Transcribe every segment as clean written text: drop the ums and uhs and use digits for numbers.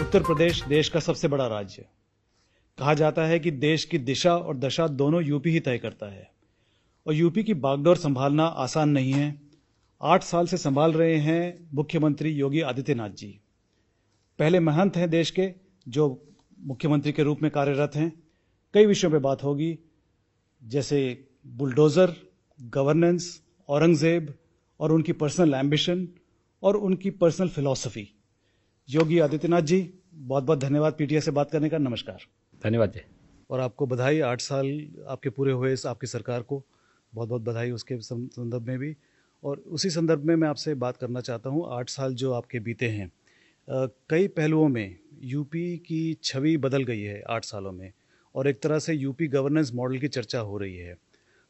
उत्तर प्रदेश देश का सबसे बड़ा राज्य। कहा जाता है कि देश की दिशा और दशा दोनों यूपी ही तय करता है और यूपी की बागडोर संभालना आसान नहीं है। 8 साल से संभाल रहे हैं मुख्यमंत्री योगी आदित्यनाथ जी। पहले महंत हैं देश के, जो मुख्यमंत्री के रूप में कार्यरत हैं। कई विषयों पे बात होगी, जैसे बुलडोजर, गवर्नेंस, औरंगजेब और उनकी पर्सनल एम्बिशन और उनकी पर्सनल फिलॉसफी। योगी आदित्यनाथ जी, बहुत बहुत धन्यवाद पीटीआई से बात करने का। नमस्कार। धन्यवाद जी। और आपको बधाई, 8 साल आपके पूरे हुए इस आपकी सरकार को बहुत बहुत बधाई उसके संदर्भ में भी। और उसी संदर्भ में मैं आपसे बात करना चाहता हूँ, 8 साल जो आपके बीते हैं, कई पहलुओं में यूपी की छवि बदल गई है 8 सालों में, और एक तरह से यूपी गवर्नेंस मॉडल की चर्चा हो रही है।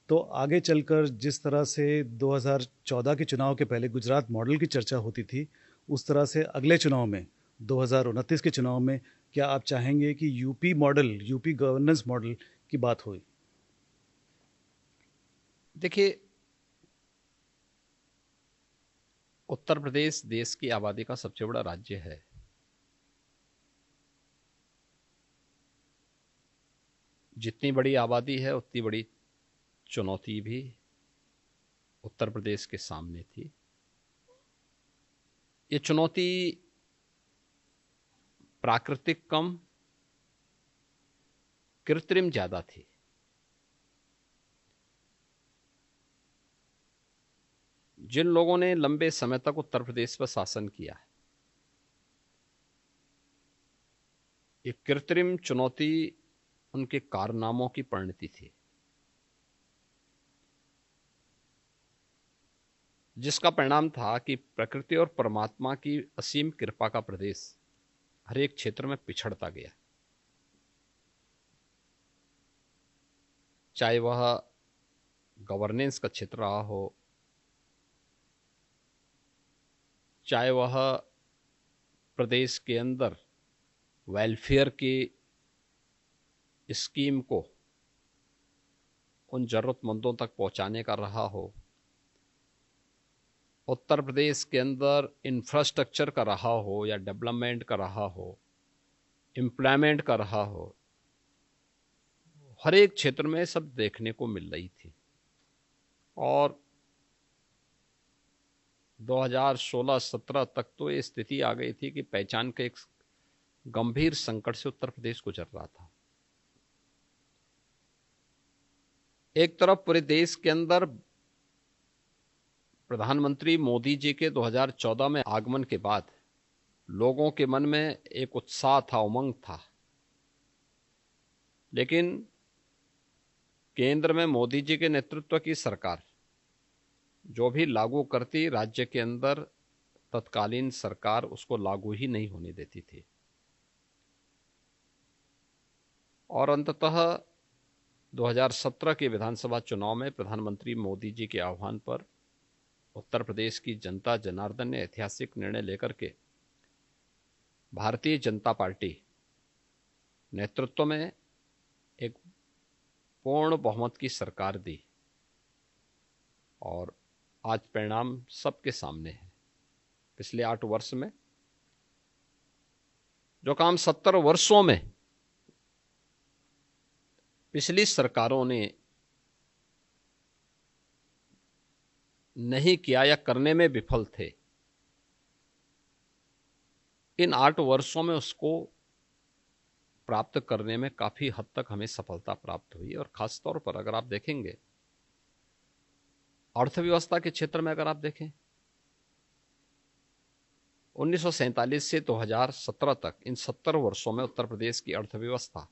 तो आगे चलकर जिस तरह से 2014 के चुनाव के पहले गुजरात मॉडल की चर्चा होती थी, उस तरह से अगले चुनाव में 2029 के चुनाव में क्या आप चाहेंगे कि UP model, UP governance model की बात हो? देखिए, उत्तर प्रदेश देश की आबादी का सबसे बड़ा राज्य है। जितनी बड़ी आबादी है उतनी बड़ी चुनौती भी उत्तर प्रदेश के सामने थी। ये चुनौती प्राकृतिक कम, कृत्रिम ज्यादा थी। जिन लोगों ने लंबे समय तक उत्तर प्रदेश पर शासन किया, ये कृत्रिम चुनौती उनके कारनामों की परिणति थी, जिसका परिणाम था कि प्रकृति और परमात्मा की असीम कृपा का प्रदेश हर एक क्षेत्र में पिछड़ता गया। चाहे वह गवर्नेंस का क्षेत्र रहा हो, चाहे वह प्रदेश के अंदर वेलफेयर की स्कीम को उन जरूरतमंदों तक पहुंचाने का रहा हो, उत्तर प्रदेश के अंदर इंफ्रास्ट्रक्चर का रहा हो या डेवलपमेंट का रहा हो, एम्प्लॉयमेंट का रहा हो, हर एक क्षेत्र में सब देखने को मिल रही थी। और 2016-17 तक तो ये स्थिति आ गई थी कि पहचान के एक गंभीर संकट से उत्तर प्रदेश गुजर रहा था। एक तरफ पूरे देश के अंदर प्रधानमंत्री मोदी जी के 2014 में आगमन के बाद लोगों के मन में एक उत्साह था, उमंग था, लेकिन केंद्र में मोदी जी के नेतृत्व की सरकार जो भी लागू करती, राज्य के अंदर तत्कालीन सरकार उसको लागू ही नहीं होने देती थी। और अंततः 2017 के विधानसभा चुनाव में प्रधानमंत्री मोदी जी के आह्वान पर उत्तर प्रदेश की जनता जनार्दन ने ऐतिहासिक निर्णय लेकर के भारतीय जनता पार्टी नेतृत्व में एक पूर्ण बहुमत की सरकार दी। और आज परिणाम सबके सामने है। पिछले 8 वर्ष में जो काम 70 वर्षों में पिछली सरकारों ने नहीं किया या करने में विफल थे, इन 8 वर्षों में उसको प्राप्त करने में काफी हद तक हमें सफलता प्राप्त हुई। और खास तौर पर अगर आप देखेंगे अर्थव्यवस्था के क्षेत्र में, अगर आप देखें 1947 से 2017 तक इन 70 वर्षों में उत्तर प्रदेश की अर्थव्यवस्था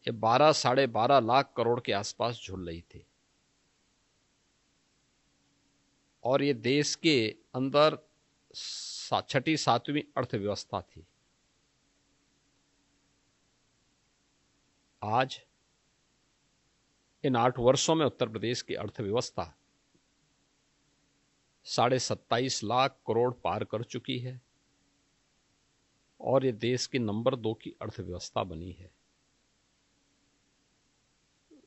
ये 12-12.5 लाख करोड़ के आसपास झूल रही थी। और ये देश के अंदर 6ठी-7वीं अर्थव्यवस्था थी। आज इन 8 वर्षों में उत्तर प्रदेश की अर्थव्यवस्था 27.5 लाख करोड़ पार कर चुकी है और ये देश की नंबर 2 की अर्थव्यवस्था बनी है।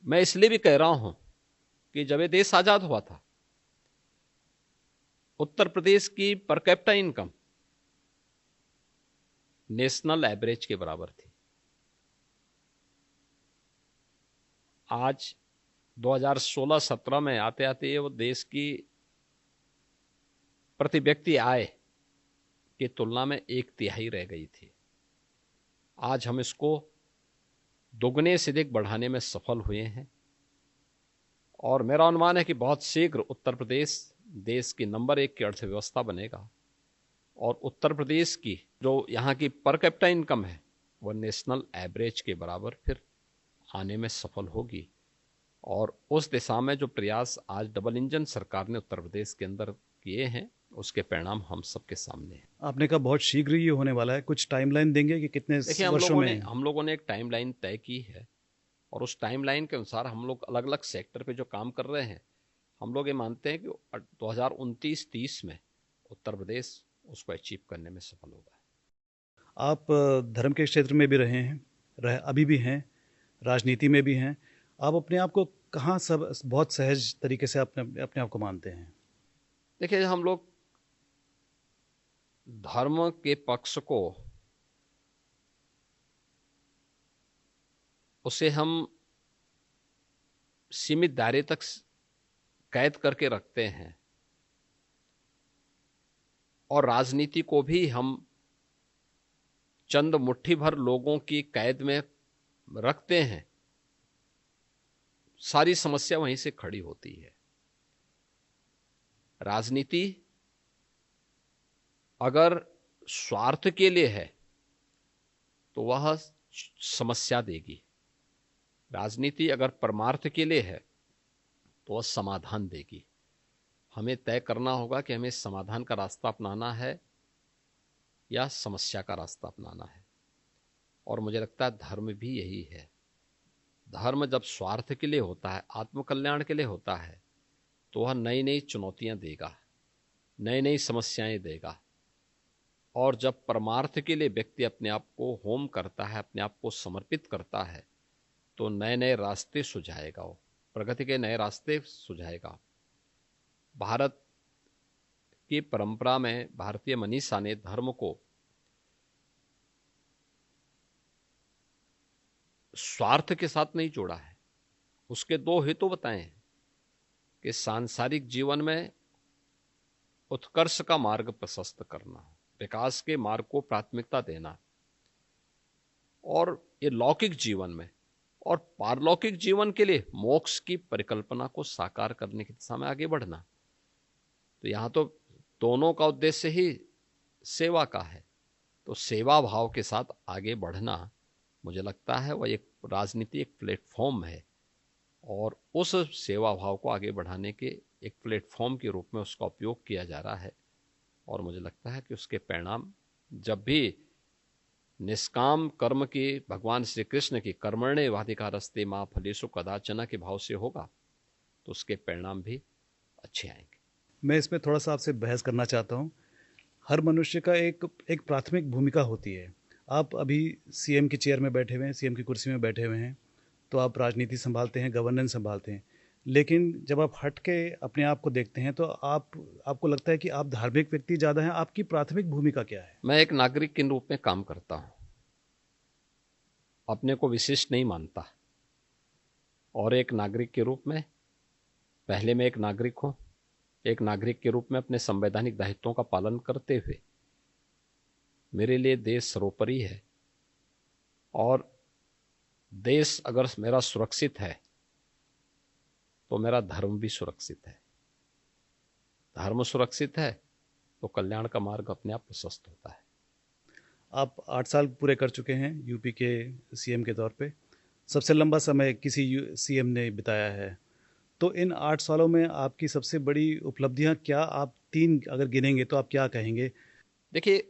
मैं इसलिए भी कह रहा हूं कि जब ये देश आजाद हुआ था, उत्तर प्रदेश की per capita income national average के बराबर थी। आज 2016-17 में आते आते वो देश की प्रति व्यक्ति आय की तुलना में 1/3 रह गई थी। आज हम इसको दोगुने से अधिक बढ़ाने में सफल हुए हैं और मेरा अनुमान है कि बहुत शीघ्र उत्तर प्रदेश देश की नंबर 1 की अर्थव्यवस्था बनेगा और उत्तर प्रदेश की जो यहाँ की पर कैपिटा इनकम है वह नेशनल एवरेज के बराबर फिर आने में सफल होगी। और उस दिशा में जो प्रयास आज डबल इंजन सरकार ने उत्तर प्रदेश के अंदर किए हैं उसके परिणाम हम सबके सामने हैं। आपने कहा बहुत शीघ्र ये होने वाला है, कुछ टाइमलाइन देंगे कि कितने वर्षों में? हम लोगों ने एक टाइमलाइन तय की है और उस टाइमलाइन के अनुसार हम लोग अलग अलग सेक्टर पे जो काम कर रहे हैं, हम लोग ये मानते हैं कि 2029-30 में उत्तर प्रदेश उसको अचीव करने में सफल होगा। आप धर्म के क्षेत्र में भी रहे हैं, अभी भी हैं, राजनीति में भी हैं। आप अपने आप को कहाँ सब बहुत सहज तरीके से अपने आप को मानते हैं? देखिए, हम लोग धर्म के पक्ष को उसे हम सीमित दायरे तक कैद करके रखते हैं और राजनीति को भी हम चंद मुट्ठी भर लोगों की कैद में रखते हैं। सारी समस्या वहीं से खड़ी होती है। राजनीति अगर स्वार्थ के लिए है तो वह समस्या देगी, राजनीति अगर परमार्थ के लिए है तो वह समाधान देगी। हमें तय करना होगा कि हमें समाधान का रास्ता अपनाना है या समस्या का रास्ता अपनाना है। और मुझे लगता है धर्म भी यही है। धर्म जब स्वार्थ के लिए होता है, आत्मकल्याण के लिए होता है, तो वह नई नई चुनौतियां देगा, नई नई समस्याएं देगा। और जब परमार्थ के लिए व्यक्ति अपने आप को होम करता है, अपने आप को समर्पित करता है, तो नए नए रास्ते सुझाएगा, वो प्रगति के नए रास्ते सुझाएगा। भारत की परंपरा में भारतीय मनीषा ने धर्म को स्वार्थ के साथ नहीं जोड़ा है। उसके दो हेतु बताए हैं कि सांसारिक जीवन में उत्कर्ष का मार्ग प्रशस्त करना, विकास के मार्ग को प्राथमिकता देना, और ये लौकिक जीवन में और पारलौकिक जीवन के लिए मोक्ष की परिकल्पना को साकार करने की दिशा में आगे बढ़ना। तो यहां तो दोनों का उद्देश्य ही सेवा का है। तो सेवा भाव के साथ आगे बढ़ना, मुझे लगता है वह एक राजनीति एक प्लेटफॉर्म है और उस सेवा भाव को आगे बढ़ाने के एक प्लेटफॉर्म के रूप में उसका उपयोग किया जा रहा है। और मुझे लगता है कि उसके परिणाम जब भी निष्काम कर्म की भगवान श्री कृष्ण की कर्मण्येवाधिकारस्ते मा फलेषु कदाचन के भाव से होगा तो उसके परिणाम भी अच्छे आएंगे। मैं इसमें थोड़ा सा आपसे बहस करना चाहता हूँ। हर मनुष्य का एक प्राथमिक भूमिका होती है। आप अभी सीएम की चेयर में बैठे हुए हैं, सीएम की कुर्सी में बैठे हुए हैं, तो आप राजनीति संभालते हैं, गवर्नेंस संभालते हैं। लेकिन जब आप हट के अपने आप को देखते हैं तो आपको लगता है कि आप धार्मिक व्यक्ति ज़्यादा हैं। आपकी प्राथमिक भूमिका क्या है? मैं एक नागरिक के रूप में काम करता हूं, अपने को विशिष्ट नहीं मानता। और एक नागरिक के रूप में पहले मैं एक नागरिक हूं, एक नागरिक के रूप में अपने संवैधानिक दायित्वों का पालन करते हुए मेरे लिए देश सर्वोपरि है। और देश अगर मेरा सुरक्षित है तो मेरा धर्म भी सुरक्षित है। धर्म सुरक्षित है तो कल्याण का मार्ग अपने आप प्रशस्त होता है। आप 8 साल पूरे कर चुके हैं यूपी के सीएम के तौर पे। सबसे लंबा समय किसी सीएम ने बिताया है। तो इन 8 सालों में आपकी सबसे बड़ी उपलब्धियां क्या? आप 3 अगर गिनेंगे तो आप क्या कहेंगे? देखिए,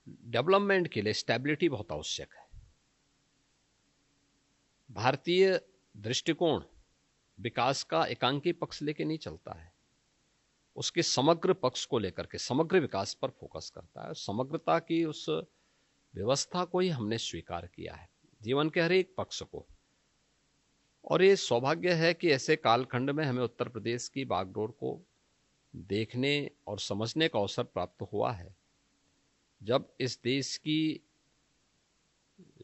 डेवलपमेंट के लिए स्टेबिलिटी बहुत आवश्यक है। भारतीय दृष्टिकोण विकास का एकांकी पक्ष लेके नहीं चलता है, उसके समग्र पक्ष को लेकर के समग्र विकास पर फोकस करता है। समग्रता की उस व्यवस्था को ही हमने स्वीकार किया है जीवन के हर एक पक्ष को। और ये सौभाग्य है कि ऐसे कालखंड में हमें उत्तर प्रदेश की बागडोर को देखने और समझने का अवसर प्राप्त हुआ है। जब इस देश की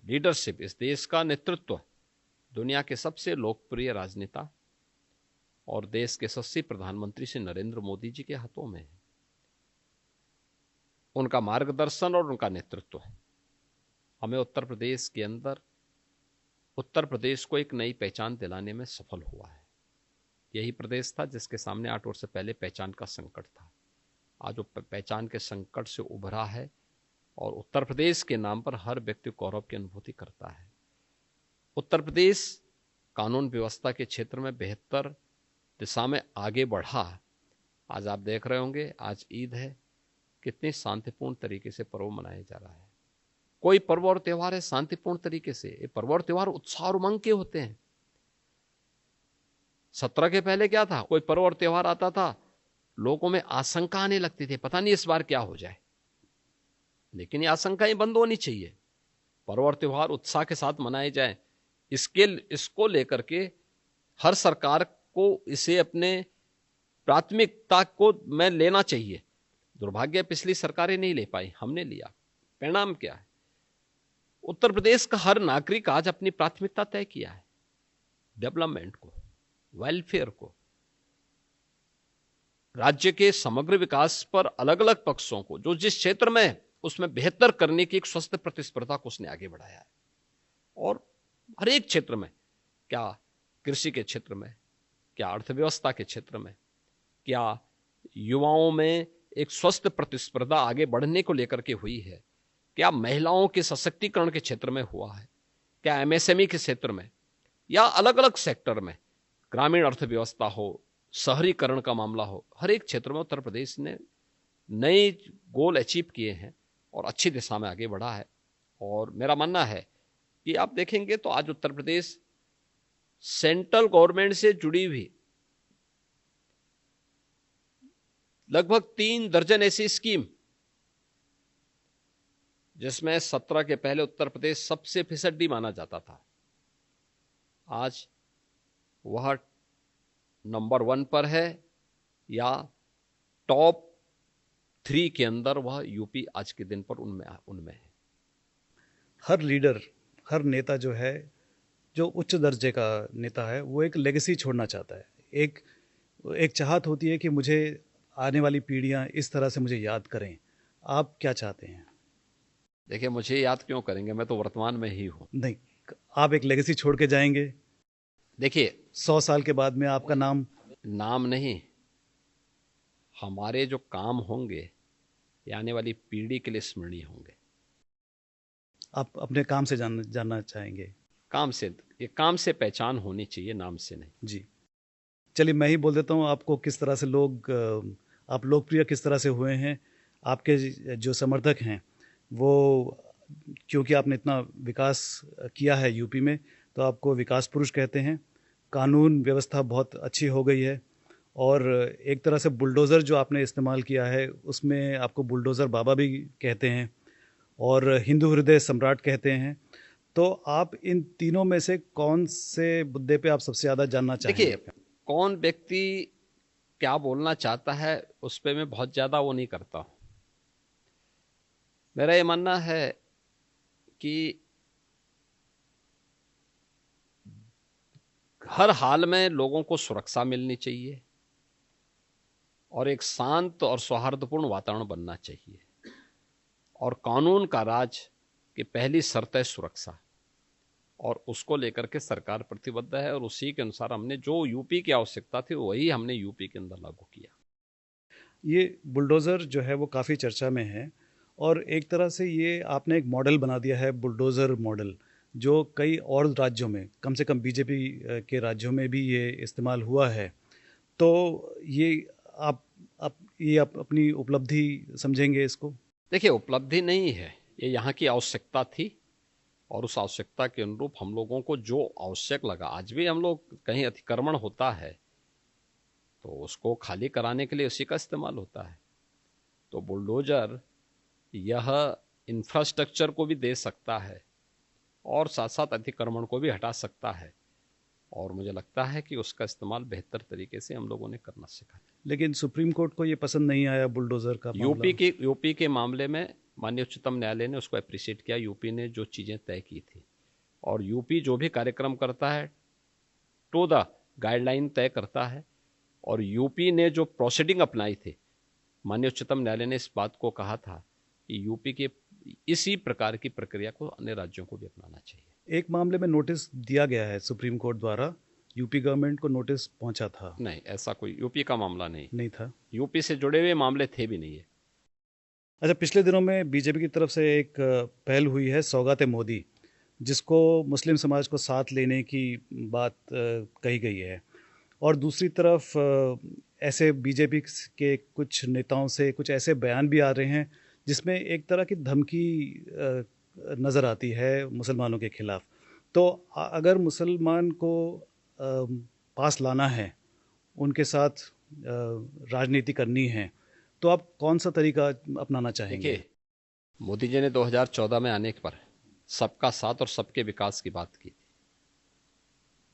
लीडरशिप, इस देश का नेतृत्व दुनिया के सबसे लोकप्रिय राजनेता और देश के यशस्वी प्रधानमंत्री श्री नरेंद्र मोदी जी के हाथों में है। उनका मार्गदर्शन और उनका नेतृत्व हमें उत्तर प्रदेश के अंदर उत्तर प्रदेश को एक नई पहचान दिलाने में सफल हुआ है। यही प्रदेश था जिसके सामने 8 वर्ष पहले पहचान का संकट था। आज वो पहचान के संकट से उभरा है और उत्तर प्रदेश के नाम पर हर व्यक्ति गौरव की अनुभूति करता है। उत्तर प्रदेश कानून व्यवस्था के क्षेत्र में बेहतर दिशा में आगे बढ़ा। आज आप देख रहे होंगे, आज ईद है, कितनी शांतिपूर्ण तरीके से पर्व मनाया जा रहा है। कोई पर्व और त्योहार है शांतिपूर्ण तरीके से, ये पर्व और त्योहार उत्साह और उमंग के होते हैं। 17 के पहले क्या था, कोई पर्व और त्योहार आता था, लोगों में आशंका आने लगती थी, पता नहीं इस बार क्या हो जाए। लेकिन ये आशंकाएं बंद होनी चाहिए, पर्व और त्योहार उत्साह के साथ मनाए जाए। इसको लेकर के हर सरकार को इसे अपने प्राथमिकता को में लेना चाहिए। दुर्भाग्य पिछली सरकारें नहीं ले पाई, हमने लिया। परिणाम क्या है, उत्तर प्रदेश का हर नागरिक आज अपनी प्राथमिकता तय किया है, डेवलपमेंट को, वेलफेयर को, राज्य के समग्र विकास पर अलग अलग पक्षों को, जो जिस क्षेत्र में है उसमें बेहतर करने की एक स्वस्थ प्रतिस्पर्धा को उसने आगे बढ़ाया है। और हर एक क्षेत्र में, क्या कृषि के क्षेत्र में, क्या अर्थव्यवस्था के क्षेत्र में, क्या युवाओं में एक स्वस्थ प्रतिस्पर्धा आगे बढ़ने को लेकर के हुई है, क्या महिलाओं के सशक्तिकरण के क्षेत्र में हुआ है, क्या एमएसएमई के क्षेत्र में, या अलग अलग सेक्टर में, ग्रामीण अर्थव्यवस्था हो, शहरीकरण का मामला हो, हर एक क्षेत्र में उत्तर प्रदेश ने नए गोल अचीव किए हैं और अच्छी दिशा में आगे बढ़ा है। और मेरा मानना है कि आप देखेंगे तो आज उत्तर प्रदेश सेंट्रल गवर्नमेंट से जुड़ी हुई लगभग 3 दर्जन ऐसी स्कीम, जिसमें 17 के पहले उत्तर प्रदेश सबसे फिसड्डी माना जाता था, आज वह नंबर 1 पर है या टॉप 3 के अंदर वह यूपी आज के दिन पर उनमें है। हर लीडर, हर नेता जो है, जो उच्च दर्जे का नेता है, वो एक लेगेसी छोड़ना चाहता है। एक चाहत होती है कि मुझे आने वाली पीढ़ियां इस तरह से मुझे याद करें। आप क्या चाहते हैं? देखिए, मुझे याद क्यों करेंगे, मैं तो वर्तमान में ही हूं। नहीं, आप एक लेगेसी छोड़ के जाएंगे। देखिए, 100 साल के बाद में आपका नाम नहीं, हमारे जो काम होंगे ये आने वाली पीढ़ी के लिए स्मरणीय होंगे। आप अपने काम से जानना चाहेंगे? काम से, ये काम से पहचान होनी चाहिए, नाम से नहीं। जी, चलिए मैं ही बोल देता हूँ आपको किस तरह से आप लोकप्रिय किस तरह से हुए हैं। आपके जो समर्थक हैं वो, क्योंकि आपने इतना विकास किया है यूपी में, तो आपको विकास पुरुष कहते हैं। कानून व्यवस्था बहुत अच्छी हो गई है और एक तरह से बुलडोज़र जो आपने इस्तेमाल किया है उसमें आपको बुलडोज़र बाबा भी कहते हैं और हिंदू हृदय सम्राट कहते हैं। तो आप इन तीनों में से कौन से मुद्दे पे आप सबसे ज़्यादा जानना चाहेंगे? देखिए, कौन व्यक्ति क्या बोलना चाहता है उस पर मैं बहुत ज़्यादा वो नहीं करता हूँ। मेरा ये मानना है कि हर हाल में लोगों को सुरक्षा मिलनी चाहिए और एक शांत और सौहार्दपूर्ण वातावरण बनना चाहिए, और कानून का राज की पहली शर्त है सुरक्षा, और उसको लेकर के सरकार प्रतिबद्ध है और उसी के अनुसार हमने जो यूपी की आवश्यकता थी वही हमने यूपी के अंदर लागू किया। ये बुलडोज़र जो है वो काफ़ी चर्चा में है और एक तरह से ये आपने एक मॉडल बना दिया है, बुलडोज़र मॉडल, जो कई और राज्यों में, कम से कम बीजेपी के राज्यों में भी ये इस्तेमाल हुआ है। तो ये आप अपनी उपलब्धि समझेंगे इसको? देखिए, उपलब्धि नहीं है, ये यहाँ की आवश्यकता थी और उस आवश्यकता के अनुरूप हम लोगों को जो आवश्यक लगा, आज भी हम लोग कहीं अतिक्रमण होता है तो उसको खाली कराने के लिए उसी का इस्तेमाल होता है। तो बुलडोजर यह इंफ्रास्ट्रक्चर को भी दे सकता है और साथ साथ अतिक्रमण को भी हटा सकता है, और मुझे लगता है कि उसका इस्तेमाल बेहतर तरीके से हम लोगों ने करना सीखा। लेकिन सुप्रीम कोर्ट को ये पसंद नहीं आया बुलडोज़र का मामला। यूपी के मामले में माननीय उच्चतम न्यायालय ने उसको अप्रिशिएट किया, यूपी ने जो चीज़ें तय की थी। और यूपी जो भी कार्यक्रम करता है टू द गाइडलाइन तय करता है। और यूपी ने जो प्रोसीडिंग अपनाई थी, माननीय उच्चतम न्यायालय ने इस बात को कहा था कि यूपी के इसी प्रकार की प्रक्रिया को अन्य राज्यों को भी अपनाना चाहिए। एक मामले में नोटिस दिया गया है सुप्रीम कोर्ट द्वारा, यूपी गवर्नमेंट को नोटिस पहुंचा था? नहीं, ऐसा कोई यूपी का मामला नहीं था। यूपी से जुड़े हुए मामले थे भी नहीं है। अच्छा, पिछले दिनों में बीजेपी की तरफ से एक पहल हुई है सौगात मोदी, जिसको मुस्लिम समाज को साथ लेने की बात कही गई है। और दूसरी तरफ ऐसे बीजेपी के कुछ नेताओं से कुछ ऐसे बयान भी आ रहे हैं जिसमें एक तरह की धमकी नज़र आती है मुसलमानों के खिलाफ। तो अगर मुसलमान को पास लाना है, उनके साथ राजनीति करनी है, तो आप कौन सा तरीका अपनाना चाहेंगे? देखिए, मोदी जी ने 2014 में आने पर सबका साथ और सबके विकास की बात की थी,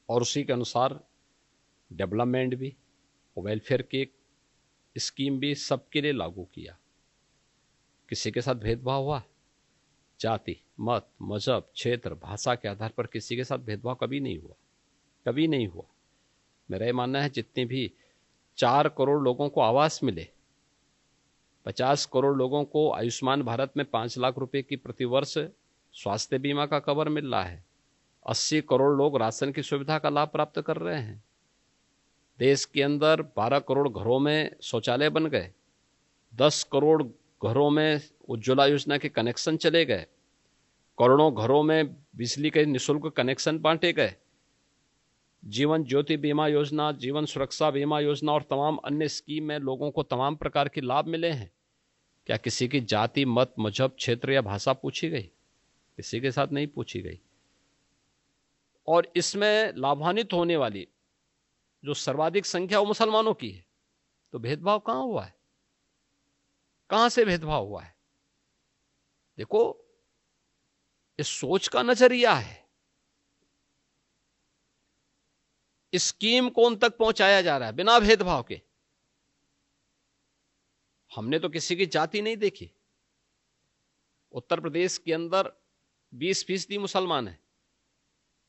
और उसी के अनुसार डेवलपमेंट भी, वेलफेयर की स्कीम भी सबके लिए लागू किया। किसी के साथ भेदभाव हुआ? जाति, मत, मजहब, क्षेत्र, भाषा के आधार पर किसी के साथ भेदभाव कभी नहीं हुआ, कभी नहीं हुआ। मेरा ये मानना है जितने भी 4 करोड़ लोगों को आवास मिले, 50 करोड़ लोगों को आयुष्मान भारत में 5 लाख रुपए की प्रतिवर्ष स्वास्थ्य बीमा का कवर मिल रहा है, 80 करोड़ लोग राशन की सुविधा का लाभ प्राप्त कर रहे हैं, देश के अंदर 12 करोड़ घरों में शौचालय बन गए, 10 करोड़ घरों में उज्ज्वला योजना के कनेक्शन चले गए, करोड़ों घरों में बिजली के निःशुल्क कनेक्शन बांटे गए, जीवन ज्योति बीमा योजना, जीवन सुरक्षा बीमा योजना और तमाम अन्य स्कीम में लोगों को तमाम प्रकार के लाभ मिले हैं। क्या किसी की जाति, मत, मजहब, क्षेत्र या भाषा पूछी गई? किसी के साथ नहीं पूछी गई। और इसमें लाभान्वित होने वाली जो सर्वाधिक संख्या वो मुसलमानों की है। तो भेदभाव कहां हुआ है? कहां से भेदभाव हुआ है? देखो, इस सोच का नजरिया है, स्कीम को उन तक पहुंचाया जा रहा है बिना भेदभाव के। हमने तो किसी की जाति नहीं देखी। उत्तर प्रदेश के अंदर 20% मुसलमान है।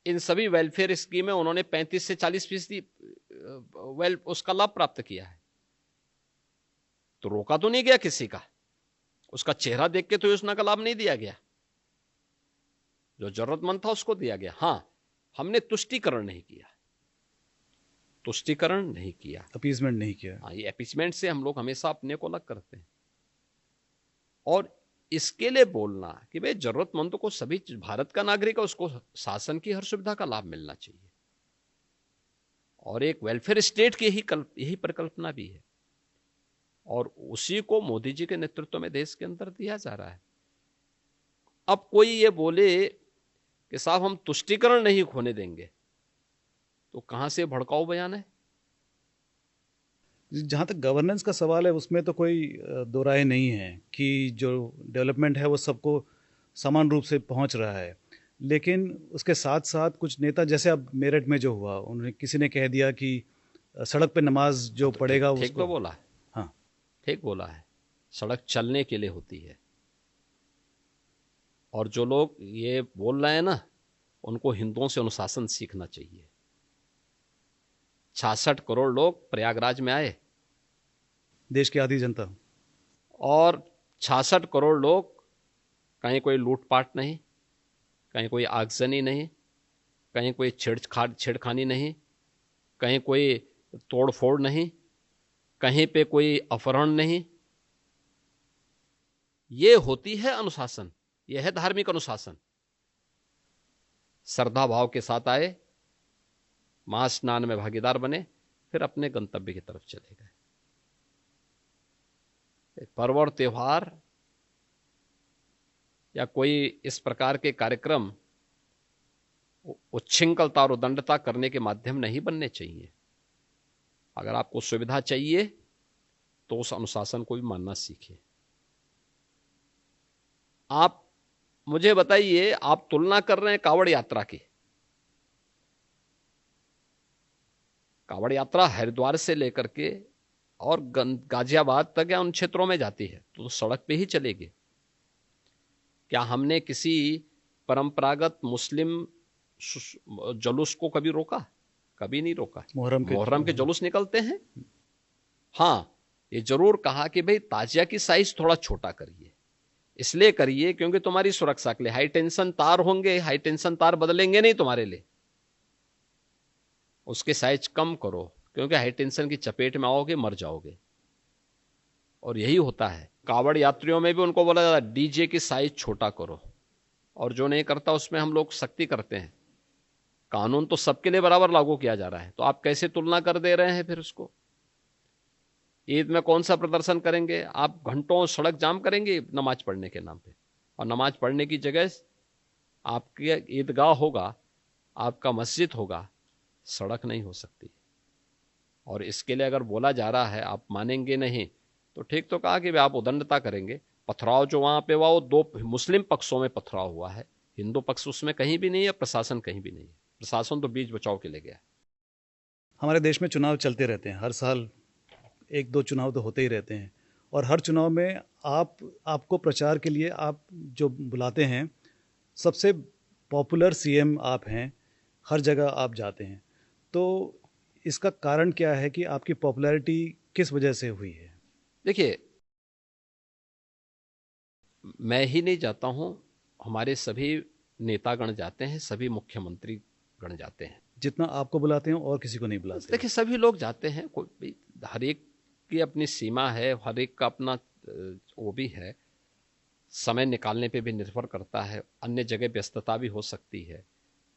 इन सभी वेलफेयर स्कीम में उन्होंने 35 से 40% उसका लाभ प्राप्त किया है। तो रोका तो नहीं गया किसी का, उसका चेहरा देख के तो योजना का लाभ नहीं दिया गया, जो जरूरतमंद था उसको दिया गया। हां, हमने तुष्टीकरण नहीं किया, तुष्टीकरण नहीं किया, अपीजमेंट नहीं किया। हाँ, ये अपीजमेंट से हम लोग हमेशा अपने को अलग करते हैं। और इसके लिए बोलना कि भाई जरूरतमंदों को, सभी भारत का नागरिक है, उसको शासन की हर सुविधा का लाभ मिलना चाहिए। और एक वेलफेयर स्टेट की यही परिकल्पना भी है, और उसी को मोदी जी के नेतृत्व में देश के अंदर दिया जा रहा है। अब कोई ये बोले कि साहब हम तुष्टीकरण नहीं होने देंगे, तो कहां से भड़काऊ बयान है? जहाँ तक गवर्नेंस का सवाल है, उसमें तो कोई दो राय नहीं है कि जो डेवलपमेंट है वो सबको समान रूप से पहुँच रहा है। लेकिन उसके साथ साथ कुछ नेता, जैसे अब मेरठ में जो हुआ, उन्होंने किसी ने कह दिया कि सड़क पे नमाज जो तो पढ़ेगा ठीक उसको। तो बोला है, हाँ, ठीक बोला है। सड़क चलने के लिए होती है, और जो लोग ये बोल रहे हैं ना, उनको हिंदुओं से अनुशासन सीखना चाहिए। 66 करोड़ लोग प्रयागराज में आए, देश की आधी जनता, और 66 करोड़ लोग, कहीं कोई लूटपाट नहीं, कहीं कोई आगजनी नहीं, कहीं कोई छेड़खानी नहीं, कहीं कोई तोड़फोड़ नहीं, कहीं पे कोई अपहरण नहीं। ये होती है अनुशासन, यह है धार्मिक अनुशासन। श्रद्धा भाव के साथ आए, महास्नान में भागीदार बने, फिर अपने गंतव्य की तरफ चले गए। पर्व और त्योहार या कोई इस प्रकार के कार्यक्रम उच्छृंखलता और उदंडता करने के माध्यम नहीं बनने चाहिए। अगर आपको सुविधा चाहिए तो उस अनुशासन को भी मानना सीखिए। आप मुझे बताइए, आप तुलना कर रहे हैं कांवड़ यात्रा की। कांवड़ यात्रा हरिद्वार से लेकर के और गाजियाबाद तक या उन क्षेत्रों में जाती है, तो सड़क पे ही चलेगी। क्या हमने किसी परंपरागत मुस्लिम जुलूस को कभी रोका? कभी नहीं रोका। मुहर्रम के जुलूस निकलते हैं। हाँ, ये जरूर कहा कि भाई ताजिया की साइज थोड़ा छोटा करिए। इसलिए करिए क्योंकि तुम्हारी सुरक्षा के लिए हाई टेंशन तार होंगे, हाई टेंशन तार बदलेंगे नहीं तुम्हारे लिए, उसके साइज कम करो क्योंकि हाई टेंशन की चपेट में आओगे मर जाओगे। और यही होता है। कावड़ यात्रियों में भी उनको बोला जाता है डीजे की साइज छोटा करो, और जो नहीं करता उसमें हम लोग सख्ती करते हैं। कानून तो सबके लिए बराबर लागू किया जा रहा है, तो आप कैसे तुलना कर दे रहे हैं फिर उसको? ईद में कौन सा प्रदर्शन करेंगे? आप घंटों सड़क जाम करेंगे नमाज पढ़ने के नाम पे, और नमाज पढ़ने की जगह आपके ईदगाह होगा, आपका मस्जिद होगा, सड़क नहीं हो सकती। और इसके लिए अगर बोला जा रहा है, आप मानेंगे नहीं तो ठीक तो कहा कि आप उदंडता करेंगे। पथराव जो वहां पे हुआ वो दो मुस्लिम पक्षों में पथराव हुआ है, हिंदू पक्ष उसमें कहीं भी नहीं है, प्रशासन कहीं भी नहीं है। प्रशासन तो बीच बचाव के लिए गया। हमारे देश में चुनाव चलते रहते हैं, हर साल एक दो चुनाव तो होते ही रहते हैं, और हर चुनाव में आपको प्रचार के लिए आप जो बुलाते हैं, सबसे पॉपुलर सीएम आप हैं, हर जगह आप जाते हैं। तो इसका कारण क्या है कि आपकी पॉपुलैरिटी किस वजह से हुई है? देखिए, मैं ही नहीं जाता हूं, हमारे सभी नेतागण जाते हैं, सभी मुख्यमंत्री गण जाते हैं। जितना आपको बुलाते हैं और किसी को नहीं बुलाते? देखिए, सभी लोग जाते हैं, कोई हर एक की अपनी सीमा है, हर एक का अपना वो भी है, समय निकालने पे भी निर्भर करता है, अन्य जगह व्यस्तता भी हो सकती है।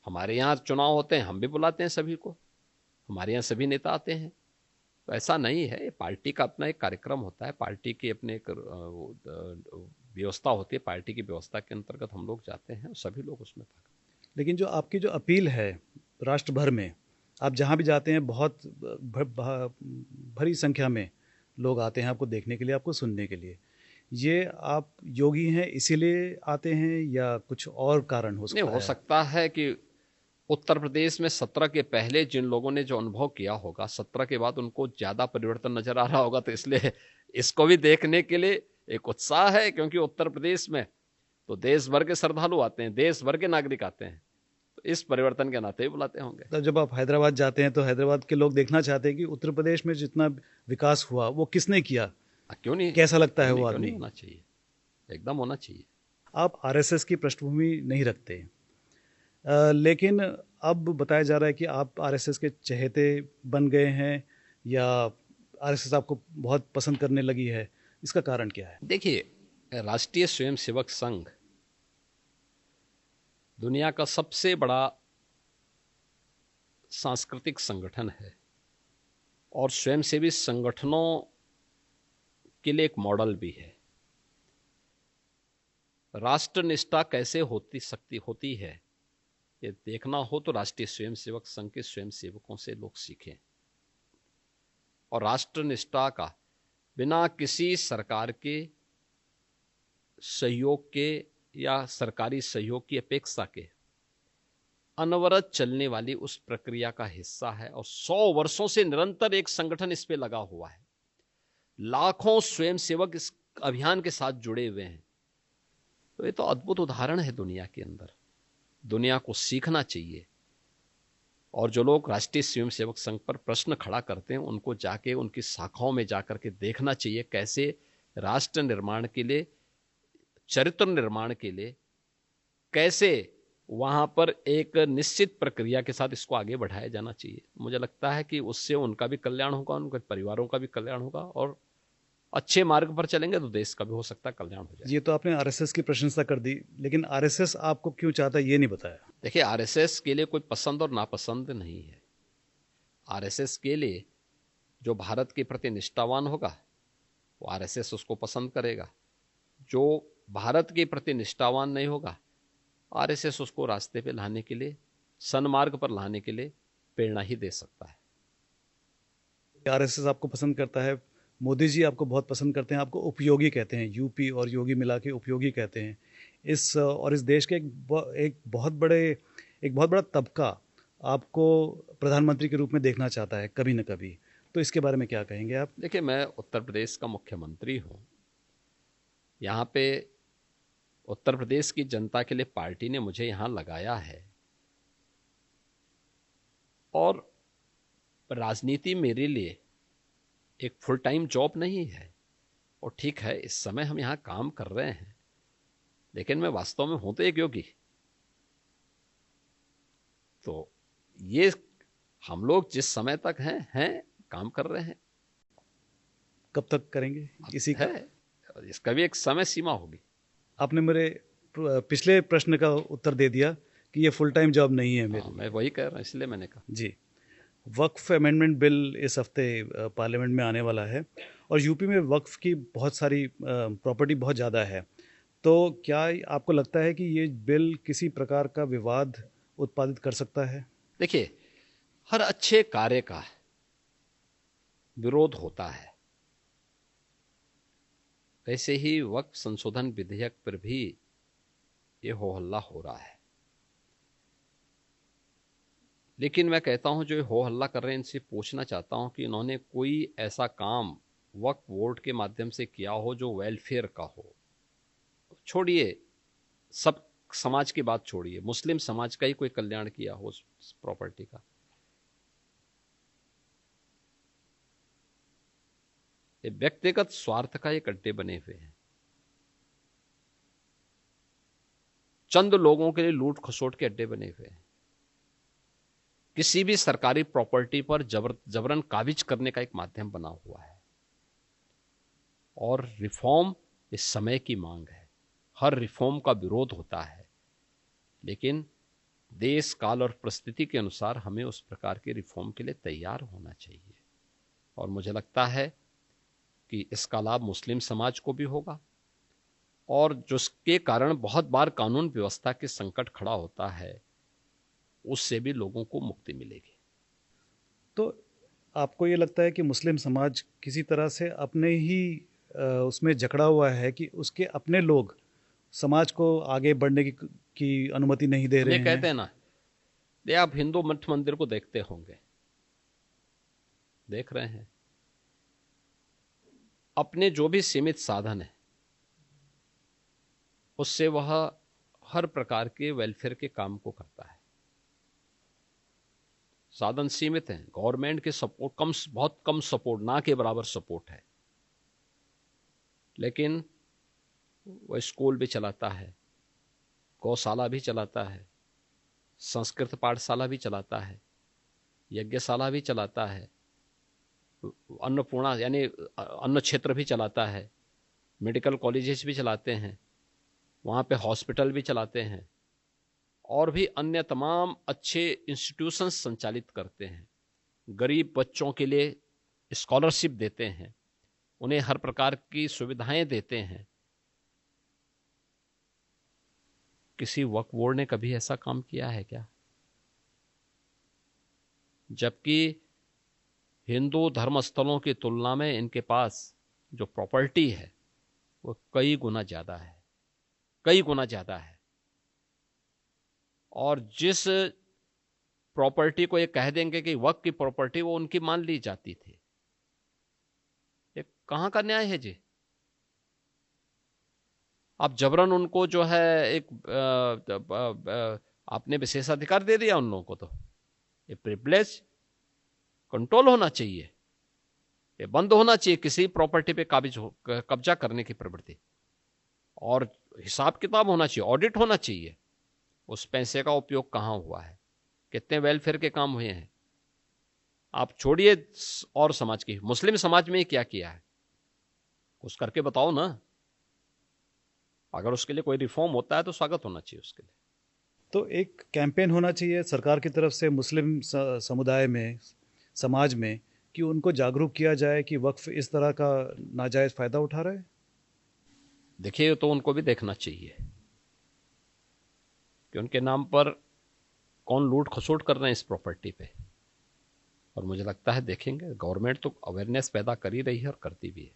हमारे यहाँ चुनाव होते हैं, हम भी बुलाते हैं सभी को, हमारे यहाँ सभी नेता आते हैं। तो ऐसा नहीं है, पार्टी का अपना एक कार्यक्रम होता है, पार्टी की अपने एक व्यवस्था होती है, पार्टी की व्यवस्था के अंतर्गत हम लोग जाते हैं, सभी लोग उसमें भाग। लेकिन जो आपकी जो अपील है राष्ट्र भर में, आप जहाँ भी जाते हैं बहुत भरी संख्या में लोग आते हैं आपको देखने के लिए, आपको सुनने के लिए। ये आप योगी हैं इसीलिए आते हैं या कुछ और कारण हो सकता है? नहीं, हो सकता है कि उत्तर प्रदेश में 17 के पहले जिन लोगों ने जो अनुभव किया होगा, 17 के बाद उनको ज्यादा परिवर्तन नजर आ रहा होगा, तो इसलिए इसको भी देखने के लिए एक उत्साह है। क्योंकि उत्तर प्रदेश में तो देश भर के श्रद्धालु आते हैं, देश भर के नागरिक आते हैं, तो इस परिवर्तन के नाते ही बुलाते होंगे। तब जब आप हैदराबाद जाते हैं तो हैदराबाद के लोग देखना चाहते हैं कि उत्तर प्रदेश में जितना विकास हुआ वो किसने किया, क्यों नहीं, कैसा लगता है वो आदमी? होना चाहिए, एकदम होना चाहिए। आप आरएसएस की पृष्ठभूमि नहीं रखते, लेकिन अब बताया जा रहा है कि आप आरएसएस के चहेते बन गए हैं या आरएसएस आपको बहुत पसंद करने लगी है, इसका कारण क्या है? देखिए, राष्ट्रीय स्वयंसेवक संघ दुनिया का सबसे बड़ा सांस्कृतिक संगठन है और स्वयंसेवी संगठनों के लिए एक मॉडल भी है। राष्ट्रनिष्ठा कैसे होती है, ये देखना हो तो राष्ट्रीय स्वयंसेवक संघ के स्वयंसेवकों से लोग सीखें। और राष्ट्रनिष्ठा का बिना किसी सरकार के सहयोग के या सरकारी सहयोग की अपेक्षा के अनवरत चलने वाली उस प्रक्रिया का हिस्सा है। और 100 वर्षों से निरंतर एक संगठन इस पे लगा हुआ है, लाखों स्वयंसेवक इस अभियान के साथ जुड़े हुए हैं। तो ये तो अद्भुत उदाहरण है दुनिया के अंदर, दुनिया को सीखना चाहिए। और जो लोग राष्ट्रीय स्वयंसेवक संघ पर प्रश्न खड़ा करते हैं, उनको जाके उनकी शाखाओं में जाकर के देखना चाहिए कैसे राष्ट्र निर्माण के लिए, चरित्र निर्माण के लिए, कैसे वहां पर एक निश्चित प्रक्रिया के साथ इसको आगे बढ़ाया जाना चाहिए। मुझे लगता है कि उससे उनका भी कल्याण होगा, उनके परिवारों का भी कल्याण होगा, और अच्छे मार्ग पर चलेंगे तो देश का भी हो सकता है कल्याण हो जाए। ये तो आपने आरएसएस की प्रशंसा कर दी, लेकिन आरएसएस आपको क्यों चाहता है ये नहीं बताया। देखिए, आरएसएस के लिए कोई पसंद और नापसंद नहीं है। आरएसएस के लिए जो भारत के प्रति निष्ठावान होगा वो आरएसएस उसको पसंद करेगा, जो भारत के प्रति निष्ठावान नहीं होगा आरएसएस उसको रास्ते पे लाने के लिए, सन्मार्ग पर लाने के लिए प्रेरणा ही दे सकता है। आरएसएस आपको पसंद करता है, मोदी जी आपको बहुत पसंद करते हैं, आपको उपयोगी कहते हैं, यूपी और योगी मिला के उपयोगी कहते हैं। इस देश के एक बहुत बड़ा तबका आपको प्रधानमंत्री के रूप में देखना चाहता है कभी न कभी, तो इसके बारे में क्या कहेंगे आप? देखिए, मैं उत्तर प्रदेश का मुख्यमंत्री हूँ, यहाँ पे उत्तर प्रदेश की जनता के लिए पार्टी ने मुझे यहां लगाया है, और राजनीति मेरे लिए एक फुल टाइम जॉब नहीं है। और ठीक है, इस समय हम यहां काम कर रहे हैं, लेकिन मैं वास्तव में हूं तो एक योगी। तो ये हम लोग जिस समय तक हैं काम कर रहे हैं। कब तक करेंगे इसी का? है, इसका भी एक समय सीमा होगी। आपने मेरे पिछले प्रश्न का उत्तर दे दिया कि ये फुल टाइम जॉब नहीं है मेरे मैं लिए। वही कह रहा हूं, इसलिए मैंने कहा। जी। वक्फ अमेंडमेंट बिल इस हफ्ते पार्लियामेंट में आने वाला है, और यूपी में वक्फ की बहुत सारी प्रॉपर्टी बहुत ज़्यादा है। तो क्या आपको लगता है कि ये बिल किसी प्रकार का विवाद उत्पादित कर सकता है? देखिए, हर अच्छे कार्य का विरोध होता है, वैसे ही वक्फ संशोधन विधेयक पर भी ये हो हल्ला हो रहा है। लेकिन मैं कहता हूं, जो हो हल्ला कर रहे हैं, इनसे पूछना चाहता हूं कि इन्होंने कोई ऐसा काम वक्फ बोर्ड के माध्यम से किया हो जो वेलफेयर का हो। छोड़िए, सब समाज की बात छोड़िए, मुस्लिम समाज का ही कोई कल्याण किया हो उस प्रॉपर्टी का। ये व्यक्तिगत स्वार्थ का एक अड्डे बने हुए हैं, चंद लोगों के लिए लूट खसोट के अड्डे बने हुए हैं। किसी भी सरकारी प्रॉपर्टी पर जबरन काबिज करने का एक माध्यम बना हुआ है। और रिफॉर्म इस समय की मांग है, हर रिफॉर्म का विरोध होता है, लेकिन देश काल और परिस्थिति के अनुसार हमें उस प्रकार के रिफॉर्म के लिए तैयार होना चाहिए। और मुझे लगता है कि इसका लाभ मुस्लिम समाज को भी होगा, और जिसके कारण बहुत बार कानून व्यवस्था के संकट खड़ा होता है, उससे भी लोगों को मुक्ति मिलेगी। तो आपको ये लगता है कि मुस्लिम समाज किसी तरह से अपने ही उसमें जकड़ा हुआ है कि उसके अपने लोग समाज को आगे बढ़ने की अनुमति नहीं दे हम रहे ये कहते हैं? हैं ना, आप हिंदू मठ मंदिर को देखते होंगे, देख रहे हैं, अपने जो भी सीमित साधन है उससे वह हर प्रकार के वेलफेयर के काम को करता है। साधन सीमित हैं, गवर्नमेंट के सपोर्ट कम, बहुत कम सपोर्ट, ना के बराबर सपोर्ट है, लेकिन वह स्कूल भी चलाता है, गौशाला भी चलाता है, संस्कृत पाठशाला भी चलाता है, यज्ञशाला भी चलाता है, अन्नपूर्णा यानी अन्न क्षेत्र भी चलाता है, मेडिकल कॉलेजेस भी चलाते हैं, वहाँ पे हॉस्पिटल भी चलाते हैं, और भी अन्य तमाम अच्छे इंस्टीट्यूशंस संचालित करते हैं। गरीब बच्चों के लिए स्कॉलरशिप देते हैं, उन्हें हर प्रकार की सुविधाएं देते हैं। किसी वक्फ बोर्ड ने कभी ऐसा काम किया है क्या? जबकि हिंदू धर्म स्थलों की तुलना में इनके पास जो प्रॉपर्टी है वो कई गुना ज्यादा है, कई गुना ज्यादा है। और जिस प्रॉपर्टी को ये कह देंगे कि वक्फ की प्रॉपर्टी, वो उनकी मान ली जाती थी। ये कहां का न्याय है जी? आप जबरन उनको जो है एक आपने विशेषाधिकार दे दिया उन लोगों को। तो ये प्रिविलेज कंट्रोल होना चाहिए, ये बंद होना चाहिए किसी प्रॉपर्टी पे कब्जा करने की प्रवृत्ति, और हिसाब किताब होना चाहिए, ऑडिट होना चाहिए, उस पैसे का उपयोग कहां हुआ है, कितने वेलफेयर के काम हुए हैं। आप छोड़िए और समाज की, मुस्लिम समाज में क्या किया है कुछ करके बताओ ना। अगर उसके लिए कोई रिफॉर्म होता है तो स्वागत होना चाहिए उसके लिए। तो एक कैंपेन होना चाहिए सरकार की तरफ से मुस्लिम समुदाय में, समाज में, कि उनको जागरूक किया जाए कि वक्फ इस तरह का नाजायज फायदा उठा रहा है। देखिए, तो उनको भी देखना चाहिए कि उनके नाम पर कौन लूट खसोट कर रहे हैं इस प्रॉपर्टी पे। और मुझे लगता है देखेंगे, गवर्नमेंट तो अवेयरनेस पैदा कर ही रही है और करती भी है।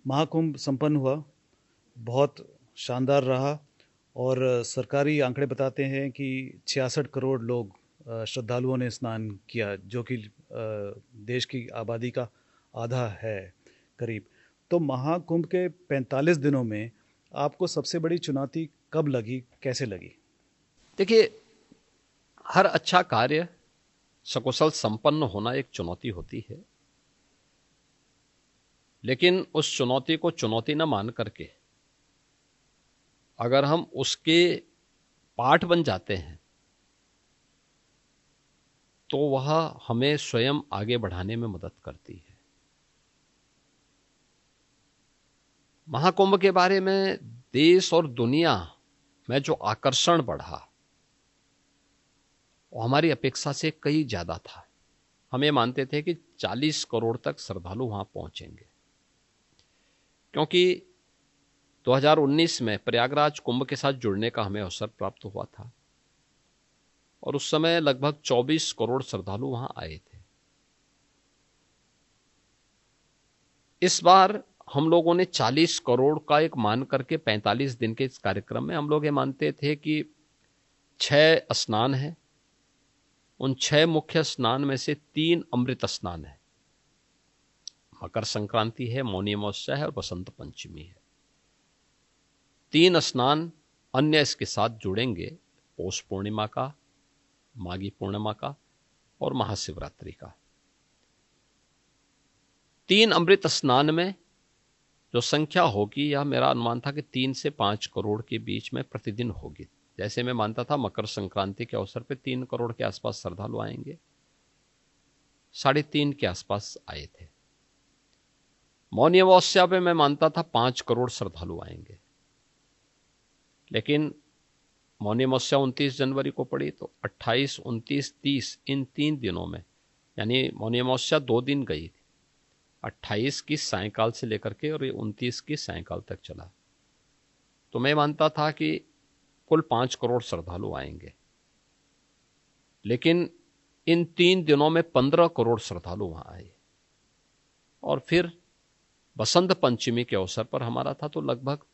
महाकुंभ संपन्न हुआ, बहुत शानदार रहा, और सरकारी आंकड़े बताते हैं कि 66 करोड़ लोग श्रद्धालुओं ने स्नान किया, जो कि देश की आबादी का आधा है करीब। तो महाकुंभ के 45 दिनों में आपको सबसे बड़ी चुनौती कब लगी, कैसे लगी? देखिए, हर अच्छा कार्य सकुशल संपन्न होना एक चुनौती होती है, लेकिन उस चुनौती को चुनौती न मान करके अगर हम उसके पार्ट बन जाते हैं तो वह हमें स्वयं आगे बढ़ाने में मदद करती है। महाकुंभ के बारे में देश और दुनिया में जो आकर्षण बढ़ा वो हमारी अपेक्षा से कई ज्यादा था। हम ये मानते थे कि 40 करोड़ तक श्रद्धालु वहां पहुंचेंगे, क्योंकि 2019 में प्रयागराज कुंभ के साथ जुड़ने का हमें अवसर प्राप्त हुआ था और उस समय लगभग 24 करोड़ श्रद्धालु वहां आए थे। इस बार हम लोगों ने 40 करोड़ का एक मान करके 45 दिन के इस कार्यक्रम में हम लोग ये मानते थे कि 6 स्नान है, उन 6 मुख्य स्नान में से 3 अमृत स्नान है। मकर संक्रांति है, मौनी अमावस्या है और बसंत पंचमी है। 3 स्नान अन्य इसके साथ जुड़ेंगे, पौष पूर्णिमा का, माघी पूर्णिमा का और महाशिवरात्रि का। 3 अमृत स्नान में जो संख्या होगी, यह मेरा अनुमान था कि 3 से 5 करोड़ के बीच में प्रतिदिन होगी। जैसे मैं मानता था मकर संक्रांति के अवसर पर 3 करोड़ के आसपास श्रद्धालु आएंगे, 3.5 के आसपास आए थे। मौनी अमावस्या पे मैं मानता था 5 करोड़ श्रद्धालु आएंगे, लेकिन मौनी अमावस्या 29 जनवरी को पड़ी तो 28, 29, 30 इन 3 दिनों में, यानी मौनी अमावस्या 2 दिन गई थी, 28 की सायंकाल से लेकर के और 29 की सायंकाल तक चला। तो मैं मानता था कि कुल 5 करोड़ श्रद्धालु आएंगे, लेकिन इन 3 दिनों में 15 करोड़ श्रद्धालु वहां आए। और फिर बसंत पंचमी के अवसर पर हमारा था तो लगभग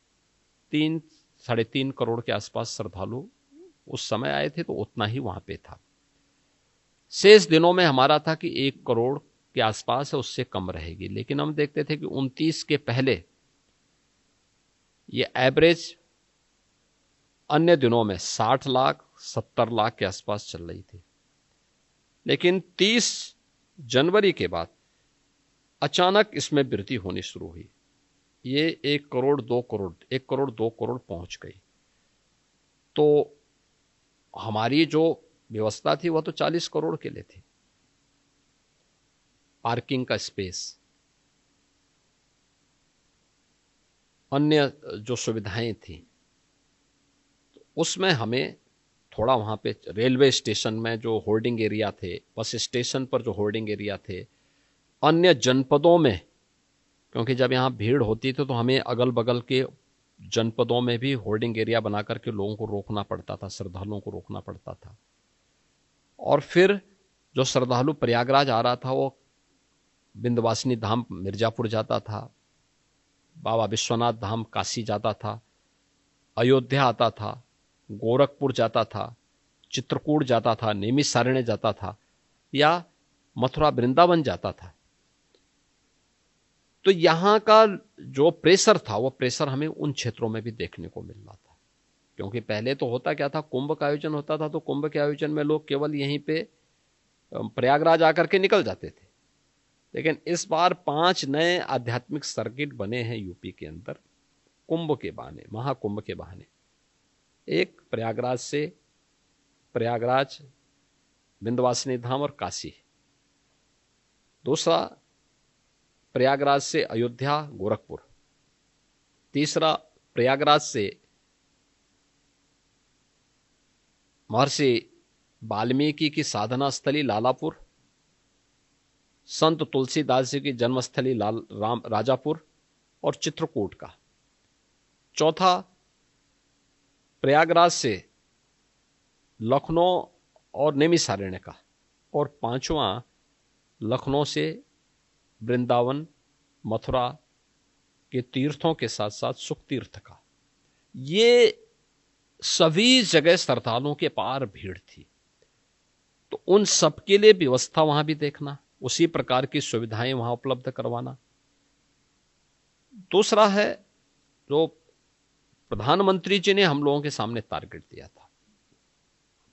3-3.5 करोड़ के आसपास श्रद्धालु उस समय आए थे, तो उतना ही वहां पे था। शेष दिनों में हमारा था कि 1 करोड़ के आसपास है, उससे कम रहेगी, लेकिन हम देखते थे कि 29 के पहले ये एवरेज अन्य दिनों में 60 लाख 70 लाख के आसपास चल रही थी। लेकिन 30 जनवरी के बाद अचानक इसमें वृद्धि होनी शुरू हुई। ये 1 करोड़ 2 करोड़ 1 करोड़ 2 करोड़ पहुंच गई। तो हमारी जो व्यवस्था थी वह तो 40 करोड़ के लिए थी। पार्किंग का स्पेस, अन्य जो सुविधाएं थी, उसमें हमें थोड़ा वहां पे रेलवे स्टेशन में जो होर्डिंग एरिया थे, बस स्टेशन पर जो होर्डिंग एरिया थे, अन्य जनपदों में, क्योंकि जब यहां भीड़ होती थी तो हमें अगल बगल के जनपदों में भी होर्डिंग एरिया बना करके लोगों को रोकना पड़ता था, श्रद्धालुओं को रोकना पड़ता था। और फिर जो श्रद्धालु प्रयागराज आ रहा था वो विंध्यवासिनी धाम मिर्जापुर जाता था, बाबा विश्वनाथ धाम काशी जाता था, अयोध्या आता था, गोरखपुर जाता था, चित्रकूट जाता था, नैमिषारण्य जाता था या मथुरा वृंदावन जाता था। तो यहां का जो प्रेशर था वो प्रेशर हमें उन क्षेत्रों में भी देखने को मिल रहा था। क्योंकि पहले तो होता क्या था, कुंभ का आयोजन होता था तो कुंभ के आयोजन में लोग केवल यहीं पे प्रयागराज आकर के निकल जाते थे। लेकिन इस बार 5 नए आध्यात्मिक सर्किट बने हैं यूपी के अंदर कुंभ के बहाने, महाकुंभ के बहाने। एक प्रयागराज से प्रयागराज, विंध्यवासिनी धाम और काशी। दूसरा प्रयागराज से अयोध्या, गोरखपुर। तीसरा प्रयागराज से महर्षि वाल्मीकि की साधना स्थली लालापुर, संत तुलसीदास जी की जन्मस्थली राजापुर और चित्रकूट का। चौथा प्रयागराज से लखनऊ और नैमिषारण्य का। और पांचवा लखनऊ से वृंदावन, मथुरा के तीर्थों के साथ साथ सुख तीर्थ का। ये सभी जगह श्रद्धालुओं के पार भीड़ थी, तो उन सबके लिए व्यवस्था वहां भी देखना, उसी प्रकार की सुविधाएं वहां उपलब्ध करवाना। दूसरा है जो प्रधानमंत्री जी ने हम लोगों के सामने टारगेट दिया था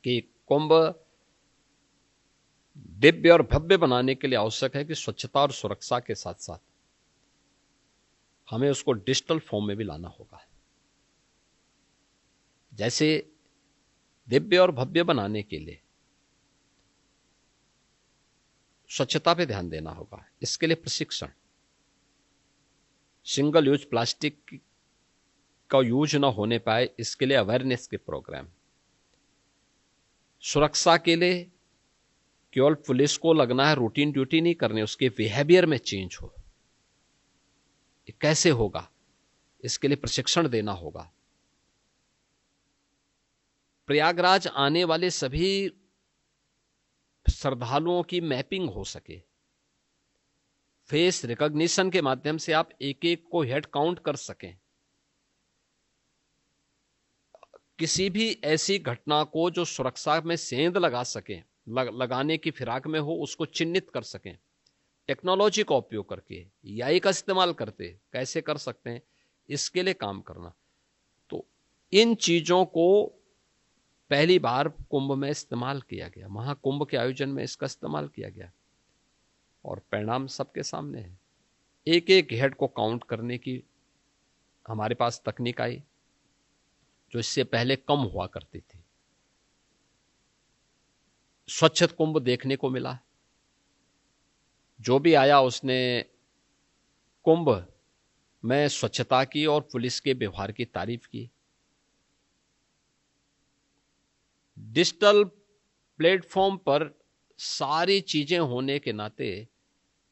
कि कुंभ दिव्य और भव्य बनाने के लिए आवश्यक है कि स्वच्छता और सुरक्षा के साथ साथ हमें उसको डिजिटल फॉर्म में भी लाना होगा। जैसे दिव्य और भव्य बनाने के लिए स्वच्छता पे ध्यान देना होगा, इसके लिए प्रशिक्षण, सिंगल यूज प्लास्टिक का यूज ना होने पाए इसके लिए अवेयरनेस के प्रोग्राम, सुरक्षा के लिए केवल पुलिस को लगना है रूटीन ड्यूटी नहीं करनी, उसके बिहेवियर में चेंज हो, ये कैसे होगा इसके लिए प्रशिक्षण देना होगा। प्रयागराज आने वाले सभी श्रद्धालुओं की मैपिंग हो सके, फेस रिकॉग्निशन के माध्यम से आप एक एक को हेड काउंट कर सकें, किसी भी ऐसी घटना को जो सुरक्षा में सेंध लगा सके, लगाने की फिराक में हो, उसको चिन्हित कर सकें। टेक्नोलॉजी का उपयोग करके, एआई का इस्तेमाल करते कैसे कर सकते हैं, इसके लिए काम करना। तो इन चीजों को पहली बार कुंभ में इस्तेमाल किया गया, महाकुंभ के आयोजन में इसका इस्तेमाल किया गया और परिणाम सबके सामने है। एक एक हेड को काउंट करने की हमारे पास तकनीक आई जो इससे पहले कम हुआ करती थी। स्वच्छ कुंभ देखने को मिला, जो भी आया उसने कुंभ में स्वच्छता की और पुलिस के व्यवहार की तारीफ की। डिजिटल प्लेटफॉर्म पर सारी चीजें होने के नाते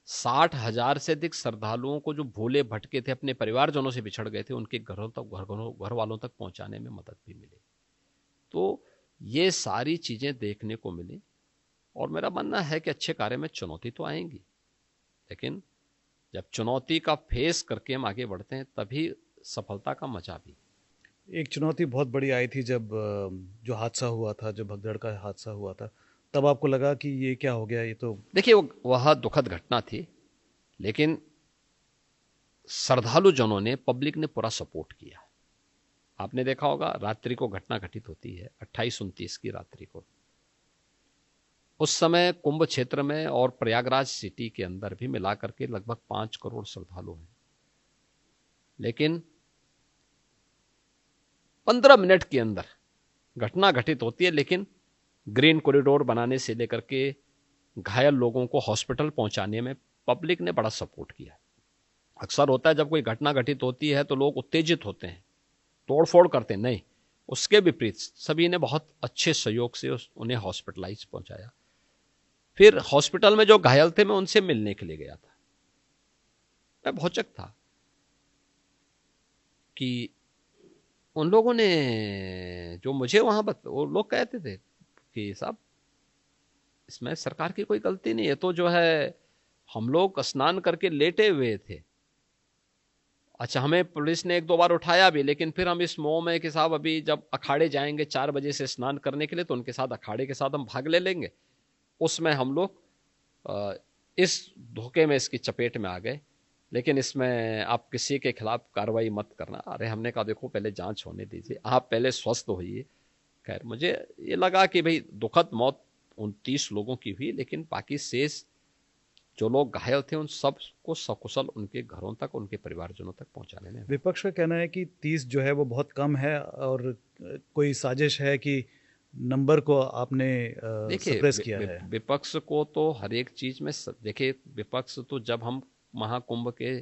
60,000 से अधिक श्रद्धालुओं को जो भूले भटके थे, अपने परिवारजनों से बिछड़ गए थे, उनके घरों तक, घर वालों तक पहुंचाने में मदद भी मिली। तो ये सारी चीजें देखने को मिली और मेरा मानना है कि अच्छे कार्य में चुनौती तो आएंगी, लेकिन जब चुनौती का फेस करके हम आगे बढ़ते हैं तभी सफलता का मजा भी। एक चुनौती बहुत बड़ी आई थी जब जो हादसा हुआ था, जो भगदड़ का हादसा हुआ था, तब आपको लगा कि ये क्या हो गया, ये तो देखिए वह दुखद घटना थी, लेकिन श्रद्धालु जनों ने, पब्लिक ने पूरा सपोर्ट किया। आपने देखा होगा रात्रि को घटना घटित होती है 28-29 की रात्रि को। उस समय कुंभ क्षेत्र में और प्रयागराज सिटी के अंदर भी मिलाकर के लगभग 5 करोड़ श्रद्धालु हैं, लेकिन 15 मिनट के अंदर घटना घटित होती है, लेकिन ग्रीन कॉरिडोर बनाने से लेकर के घायल लोगों को हॉस्पिटल पहुंचाने में पब्लिक ने बड़ा सपोर्ट किया। अक्सर होता है जब कोई घटना घटित होती है तो लोग उत्तेजित होते हैं, तोड़फोड़ करते हैं, नहीं, उसके विपरीत सभी ने बहुत अच्छे सहयोग से उन्हें हॉस्पिटलाइज पहुंचाया। फिर हॉस्पिटल में जो घायल थे मैं उनसे मिलने के लिए गया था। मैं भौचक था कि उन लोगों ने जो मुझे वहां वो लोग कहते थे कि साहब इसमें सरकार की कोई गलती नहीं है, तो जो है हम लोग स्नान करके लेटे हुए थे, अच्छा हमें पुलिस ने 1-2 बार उठाया भी, लेकिन फिर हम इस मोह में कि साहब अभी जब अखाड़े जाएंगे 4 बजे से स्नान करने के लिए तो उनके साथ अखाड़े के साथ हम भाग ले लेंगे, उसमें हम लोग इस धोखे में, इसकी चपेट में आ गए। लेकिन इसमें आप किसी के खिलाफ कार्रवाई मत करना। अरे हमने कहा देखो पहले जांच होने दीजिए, आप पहले स्वस्थ होइए। खैर मुझे ये लगा कि भाई दुखद मौत 29 लोगों की हुई, लेकिन बाकी शेष जो लोग घायल थे उन सब को सकुशल उनके घरों तक, उनके परिवारजनों तक पहुंचाने में। विपक्ष का कहना है कि 30 जो है वो बहुत कम है और कोई साजिश है कि नंबर को आपने सप्रेस किया है। विपक्ष को तो हर एक चीज में देखिए, विपक्ष तो जब हम महाकुंभ के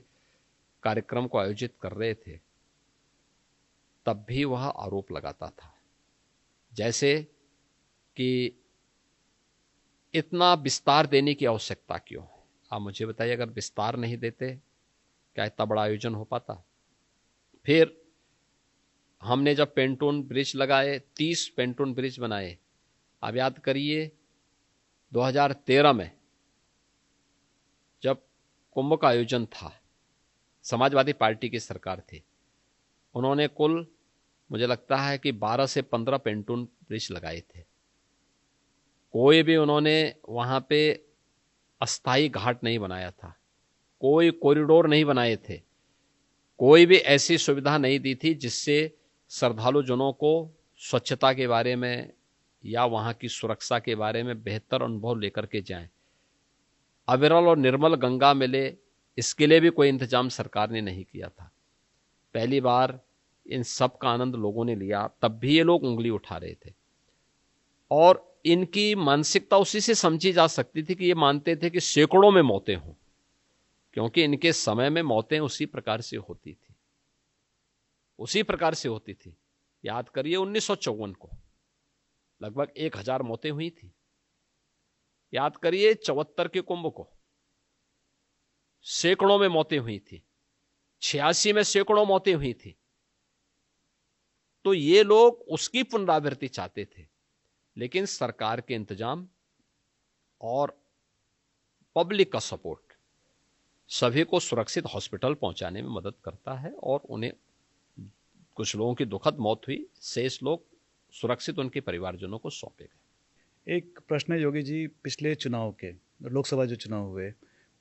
कार्यक्रम को आयोजित कर रहे थे तब भी वह आरोप लगाता था, जैसे कि इतना विस्तार देने की आवश्यकता क्यों है। आप मुझे बताइए, अगर विस्तार नहीं देते क्या इतना बड़ा आयोजन हो पाता। फिर हमने जब पेंटून ब्रिज लगाए, 30 पेंटून ब्रिज बनाए। आप याद करिए 2013 में जब कुंभ का आयोजन था, समाजवादी पार्टी की सरकार थी, उन्होंने कुल मुझे लगता है कि 12 से 15 पेंटून ब्रिज लगाए थे। कोई भी उन्होंने वहां पे अस्थाई घाट नहीं बनाया था, कोई कॉरिडोर नहीं बनाए थे, कोई भी ऐसी सुविधा नहीं दी थी जिससे श्रद्धालु जनों को स्वच्छता के बारे में या वहाँ की सुरक्षा के बारे में बेहतर अनुभव लेकर के जाएं। अविरल और निर्मल गंगा मिले, इसके लिए भी कोई इंतजाम सरकार ने नहीं किया था। पहली बार इन सब का आनंद लोगों ने लिया, तब भी ये लोग उंगली उठा रहे थे। और इनकी मानसिकता उसी से समझी जा सकती थी कि ये मानते थे कि सैकड़ों में मौतें हों, क्योंकि इनके समय में मौतें उसी प्रकार से होती थी, उसी प्रकार से होती थी। याद करिए 1954 को लगभग 1000 मौतें हुई थी। याद करिए 74 के कुंभ को सैकड़ों में मौतें हुई थी। 86 में सैकड़ों मौतें हुई थी। तो ये लोग उसकी पुनरावृत्ति चाहते थे, लेकिन सरकार के इंतजाम और पब्लिक का सपोर्ट सभी को सुरक्षित हॉस्पिटल पहुंचाने में मदद करता है। और उन्हें कुछ लोगों की दुखद मौत हुई, शेष लोग सुरक्षित उनके परिवारजनों को सौंपे गए। एक प्रश्न है योगी जी, पिछले चुनाव के लोकसभा जो चुनाव हुए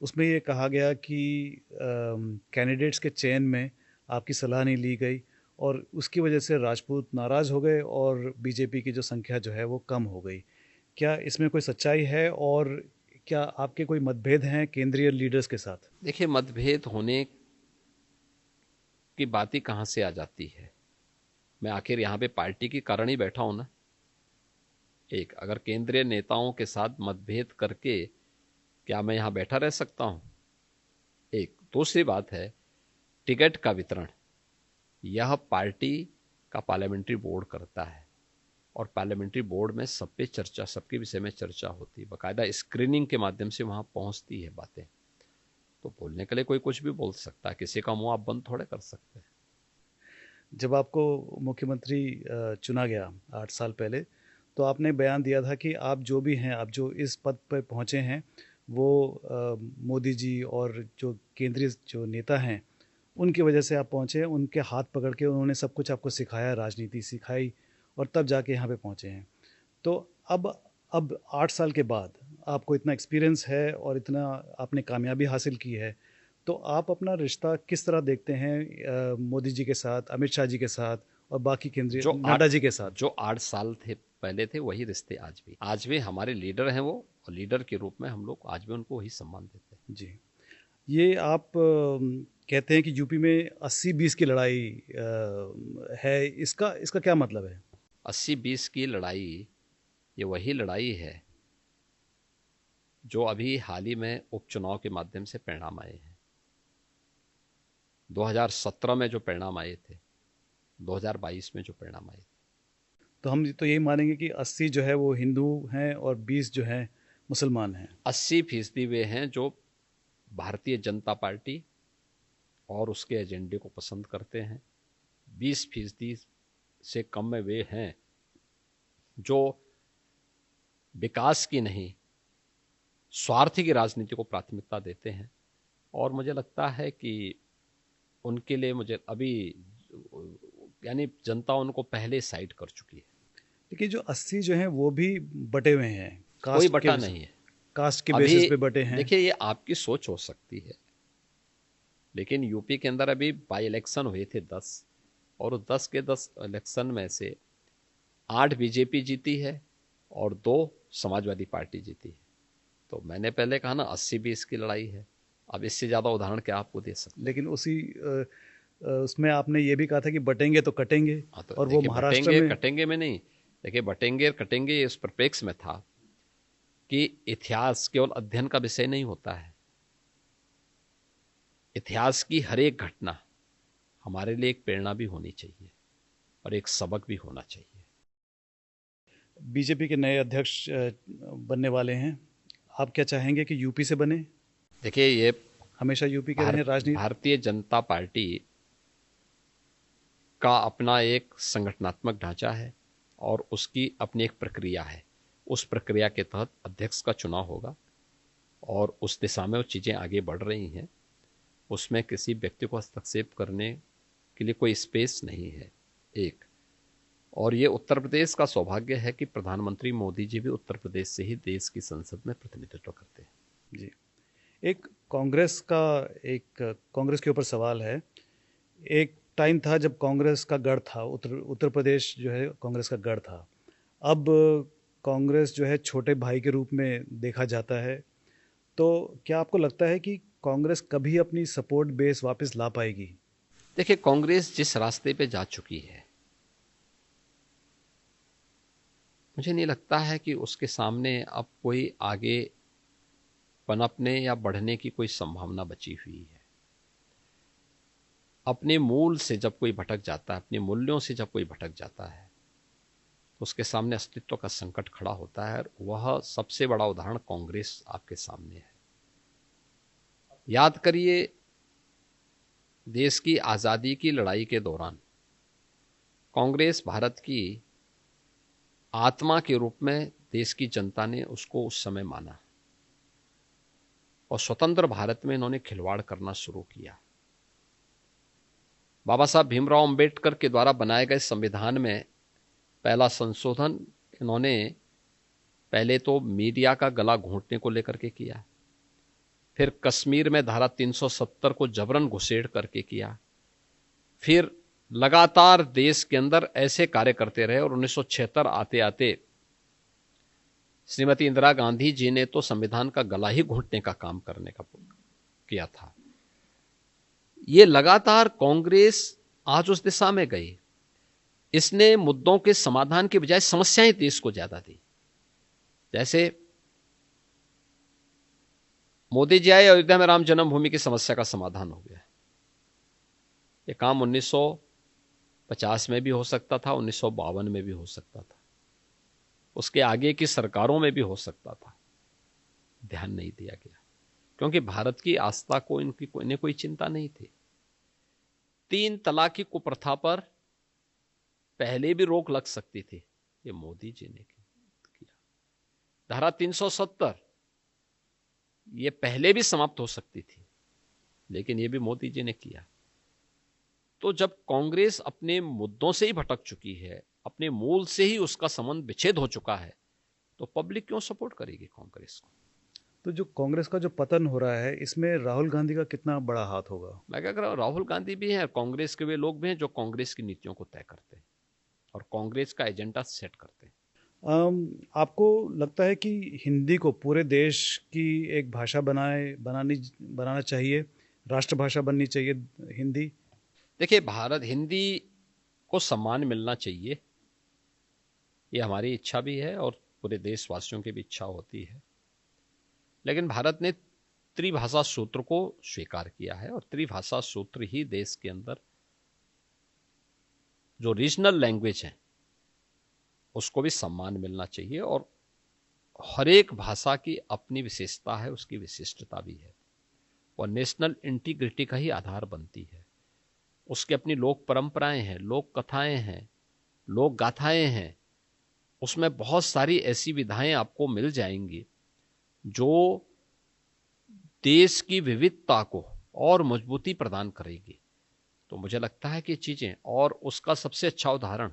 उसमें ये कहा गया कि कैंडिडेट्स के चयन में आपकी सलाह नहीं ली गई और उसकी वजह से राजपूत नाराज़ हो गए और बीजेपी की जो संख्या जो है वो कम हो गई। क्या इसमें कोई सच्चाई है और क्या आपके कोई मतभेद हैं केंद्रीय लीडर्स के साथ? देखिए, मतभेद होने की बात ही कहां से आ जाती है। मैं आखिर यहां पे पार्टी की कारण ही बैठा हूं ना। एक, अगर केंद्रीय नेताओं के साथ मतभेद करके क्या मैं यहां बैठा रह सकता हूं? एक, दूसरी बात है टिकट का वितरण, यह पार्टी का पार्लियामेंट्री बोर्ड करता है और पार्लियामेंट्री बोर्ड में सब पे चर्चा, सबके विषय में चर्चा होती है, बाकायदा स्क्रीनिंग के माध्यम से वहां पहुंचती है बातें। तो बोलने के लिए कोई कुछ भी बोल सकता है, किसी का मुंह आप बंद थोड़े कर सकते हैं। जब आपको मुख्यमंत्री चुना गया 8 साल पहले, तो आपने बयान दिया था कि आप जो भी हैं, आप जो इस पद पर पहुंचे हैं वो मोदी जी और जो केंद्रीय जो नेता हैं उनकी वजह से आप पहुंचे हैं। उनके हाथ पकड़ के उन्होंने सब कुछ आपको सिखाया, राजनीति सिखाई और तब जाके यहाँ पे पहुंचे हैं। तो अब 8 साल के बाद आपको इतना एक्सपीरियंस है और इतना आपने कामयाबी हासिल की है, तो आप अपना रिश्ता किस तरह देखते हैं मोदी जी के साथ, अमित शाह जी के साथ और बाकी केंद्रीय नड्डा जी के साथ? जो 8 साल थे पहले थे वही रिश्ते आज भी हमारे लीडर हैं वो, और लीडर के रूप में हम लोग आज भी उनको वही सम्मान देते हैं। जी, ये आप कहते हैं कि यूपी में 80-20 की लड़ाई है, इसका क्या मतलब है? 80-20 की लड़ाई, ये वही लड़ाई है जो अभी हाल ही में उपचुनाव के माध्यम से परिणाम आए हैं। 2017 में जो परिणाम आए थे, 2022 में जो परिणाम आए थे। तो हम तो यही मानेंगे कि 80 जो है वो हिंदू हैं और 20 जो हैं मुसलमान हैं। 80% वे हैं जो भारतीय जनता पार्टी और उसके एजेंडे को पसंद करते हैं। 20% से कम में वे हैं जो विकास की नहीं, स्वार्थ की राजनीति को प्राथमिकता देते हैं। और मुझे लगता है कि उनके लिए मुझे अभी यानी जनता उनको पहले साइड कर चुकी है। देखिए, जो 80 जो हैं वो भी बटे हुए हैं, कोई बटा नहीं है, कास्ट के बेसिस पे बटे हैं। देखिए, ये आपकी सोच हो सकती है, लेकिन यूपी के अंदर अभी बाई इलेक्शन हुए थे 10, और 10 के 10 इलेक्शन में से 8 बीजेपी जीती है और 2 समाजवादी पार्टी जीती है। तो मैंने पहले कहा ना 80-20 की लड़ाई है। अब इससे ज्यादा उदाहरण क्या आपको दे सकते? लेकिन उसमें आपने ये भी कहा था कि बटेंगे तो कटेंगे। तो और वो महाराष्ट्र में कटेंगे में नहीं, देखिए बटेंगे कटेंगे इस परिप्रेक्ष्य में था कि इतिहास केवल अध्ययन का विषय नहीं होता है। इतिहास की हर एक घटना हमारे लिए एक प्रेरणा भी होनी चाहिए और एक सबक भी होना चाहिए। बीजेपी के नए अध्यक्ष बनने वाले हैं, आप क्या चाहेंगे कि यूपी से बने? देखिए, ये हमेशा यूपी के रहे राजनीति। भारतीय जनता पार्टी का अपना एक संगठनात्मक ढांचा है और उसकी अपनी एक प्रक्रिया है। उस प्रक्रिया के तहत अध्यक्ष का चुनाव होगा और उस दिशा में वो चीज़ें आगे बढ़ रही हैं। उसमें किसी व्यक्ति को हस्तक्षेप करने के लिए कोई स्पेस नहीं है। एक, और ये उत्तर प्रदेश का सौभाग्य है कि प्रधानमंत्री मोदी जी भी उत्तर प्रदेश से ही देश की संसद में प्रतिनिधित्व करते हैं। जी, एक कांग्रेस के ऊपर सवाल है। एक टाइम था जब कांग्रेस का गढ़ था, उत्तर प्रदेश जो है कांग्रेस का गढ़ था। अब कांग्रेस जो है छोटे भाई के रूप में देखा जाता है। तो क्या आपको लगता है कि कांग्रेस कभी अपनी सपोर्ट बेस वापस ला पाएगी? देखिए, कांग्रेस जिस रास्ते पे जा चुकी है, मुझे नहीं लगता है कि उसके सामने अब कोई आगे पनपने या बढ़ने की कोई संभावना बची हुई है। अपने मूल से जब कोई भटक जाता है, अपने मूल्यों से जब कोई भटक जाता है, तो उसके सामने अस्तित्व का संकट खड़ा होता है। और वह सबसे बड़ा उदाहरण कांग्रेस आपके सामने है। याद करिए, देश की आजादी की लड़ाई के दौरान कांग्रेस भारत की आत्मा के रूप में देश की जनता ने उसको उस समय माना, और स्वतंत्र भारत में इन्होंने खिलवाड़ करना शुरू किया। बाबा साहब भीमराव अंबेडकर के द्वारा बनाए गए संविधान में पहला संशोधन इन्होंने पहले तो मीडिया का गला घोंटने को लेकर के किया, फिर कश्मीर में धारा 370 को जबरन घुसेड़ करके किया, फिर लगातार देश के अंदर ऐसे कार्य करते रहे। और 1976 आते आते श्रीमती इंदिरा गांधी जी ने तो संविधान का गला ही घोंटने का काम करने का किया था। ये लगातार कांग्रेस आज उस दिशा में गई। इसने मुद्दों के समाधान के बजाय समस्याएं देश को ज्यादा दी। जैसे मोदी जी आए, अयोध्या में राम जन्मभूमि की समस्या का समाधान हो गया। ये काम 1950 में भी हो सकता था, 1952 में भी हो सकता था, उसके आगे की सरकारों में भी हो सकता था। ध्यान नहीं दिया गया, क्योंकि भारत की आस्था को इन्हें कोई चिंता नहीं थी। 3 तलाक की कुप्रथा पर पहले भी रोक लग सकती थी, ये मोदी जी ने किया। धारा 370 ये पहले भी समाप्त हो सकती थी, लेकिन ये भी मोदी जी ने किया। तो जब कांग्रेस अपने मुद्दों से ही भटक चुकी है, अपने मूल से ही उसका संबंध विच्छेद हो चुका है, तो पब्लिक क्यों सपोर्ट करेगी कांग्रेस को? तो जो कांग्रेस का जो पतन हो रहा है, इसमें राहुल गांधी का कितना बड़ा हाथ होगा? मैं क्या कह रहा हूं, राहुल गांधी भी हैं, कांग्रेस के वे लोग भी हैं जो कांग्रेस की नीतियों को तय करते हैं और कांग्रेस का एजेंडा सेट करते हैं। आपको लगता है कि हिंदी को पूरे देश की एक भाषा बनाना चाहिए, राष्ट्रभाषा बननी चाहिए हिंदी? देखिए, भारत हिंदी को सम्मान मिलना चाहिए, ये हमारी इच्छा भी है और पूरे देशवासियों की भी इच्छा होती है। लेकिन भारत ने त्रिभाषा सूत्र को स्वीकार किया है, और त्रिभाषा सूत्र ही देश के अंदर जो रीजनल लैंग्वेज है उसको भी सम्मान मिलना चाहिए। और हर एक भाषा की अपनी विशेषता है, उसकी विशिष्टता भी है, और नेशनल इंटीग्रिटी का ही आधार बनती है। उसकी अपनी लोक परंपराएं हैं, लोक कथाएं हैं, लोक गाथाएं हैं। उसमें बहुत सारी ऐसी विधाएं आपको मिल जाएंगी जो देश की विविधता को और मजबूती प्रदान करेगी। तो मुझे लगता है कि चीजें, और उसका सबसे अच्छा उदाहरण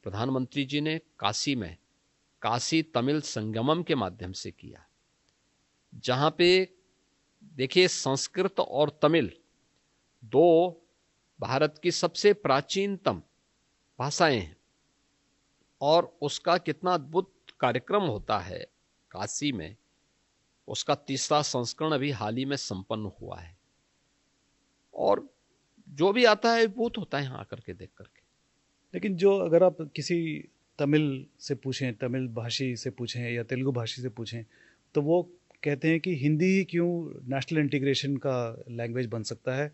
प्रधानमंत्री जी ने काशी में काशी तमिल संगमम के माध्यम से किया, जहां पे देखिए संस्कृत और तमिल दो भारत की सबसे प्राचीनतम भाषाएं हैं, और उसका कितना अद्भुत कार्यक्रम होता है काशी में। उसका 3रा संस्करण अभी हाल ही में संपन्न हुआ है, और जो भी आता है अद्भुत होता है यहाँ आकर के देख करके। लेकिन जो अगर आप किसी तमिल से पूछें, तमिल भाषी से पूछें या तेलुगु भाषी से पूछें, तो वो कहते हैं कि हिंदी ही क्यों नेशनल इंटीग्रेशन का लैंग्वेज बन सकता है,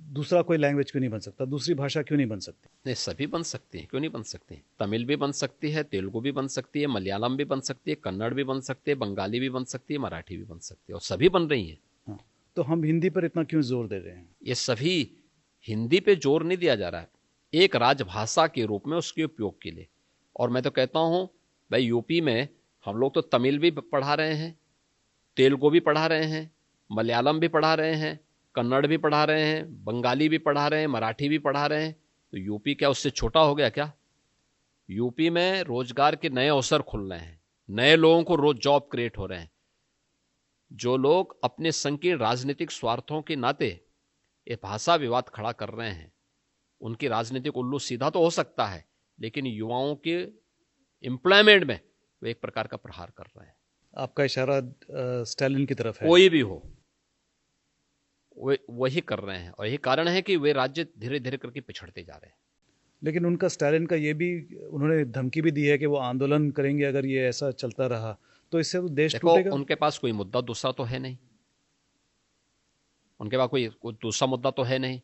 दूसरा कोई लैंग्वेज क्यों नहीं बन सकता, दूसरी भाषा क्यों नहीं बन सकती? नहीं, सभी बन सकती हैं, क्यों नहीं बन सकती? तमिल भी बन सकती है, तेलुगु भी बन सकती है, मलयालम भी बन सकती है, कन्नड़ भी बन सकती है, बंगाली भी बन सकती है, मराठी भी बन सकती है, और सभी बन रही हैं। हाँ, तो हम हिंदी पर इतना क्यों जोर दे रहे हैं? ये सभी, हिंदी पे जोर नहीं दिया जा रहा है, एक राजभाषा के रूप में उसके उपयोग के लिए। और मैं तो कहता हूं भाई, यूपी में हम लोग तो तमिल भी पढ़ा रहे हैं, तेलुगु भी पढ़ा रहे हैं, मलयालम भी पढ़ा रहे हैं, कन्नड़ भी पढ़ा रहे हैं, बंगाली भी पढ़ा रहे हैं, मराठी भी पढ़ा रहे हैं। तो यूपी क्या उससे छोटा हो गया क्या? यूपी में रोजगार के नए अवसर खुल रहे हैं, नए लोगों को रोज जॉब क्रिएट हो रहे हैं। जो लोग अपने संकीर्ण राजनीतिक स्वार्थों के नाते ये भाषा विवाद खड़ा कर रहे हैं, उनकी राजनीतिक उल्लू सीधा तो हो सकता है, लेकिन युवाओं के एम्प्लॉयमेंट में वे एक प्रकार का प्रहार कर रहे हैं। आपका इशारा स्टालिन की तरफ है। कोई भी हो, वे वही कर रहे हैं, और यही कारण है कि वे राज्य धीरे धीरे करके पिछड़ते जा रहे हैं। लेकिन उनका स्टालिन का ये भी, उन्होंने धमकी भी दी है कि वो आंदोलन करेंगे अगर ये ऐसा चलता रहा, तो इससे तो देश देखो, टूटेगा। उनके पास कोई मुद्दा दूसरा तो है नहीं, उनके पास कोई दूसरा मुद्दा तो है नहीं।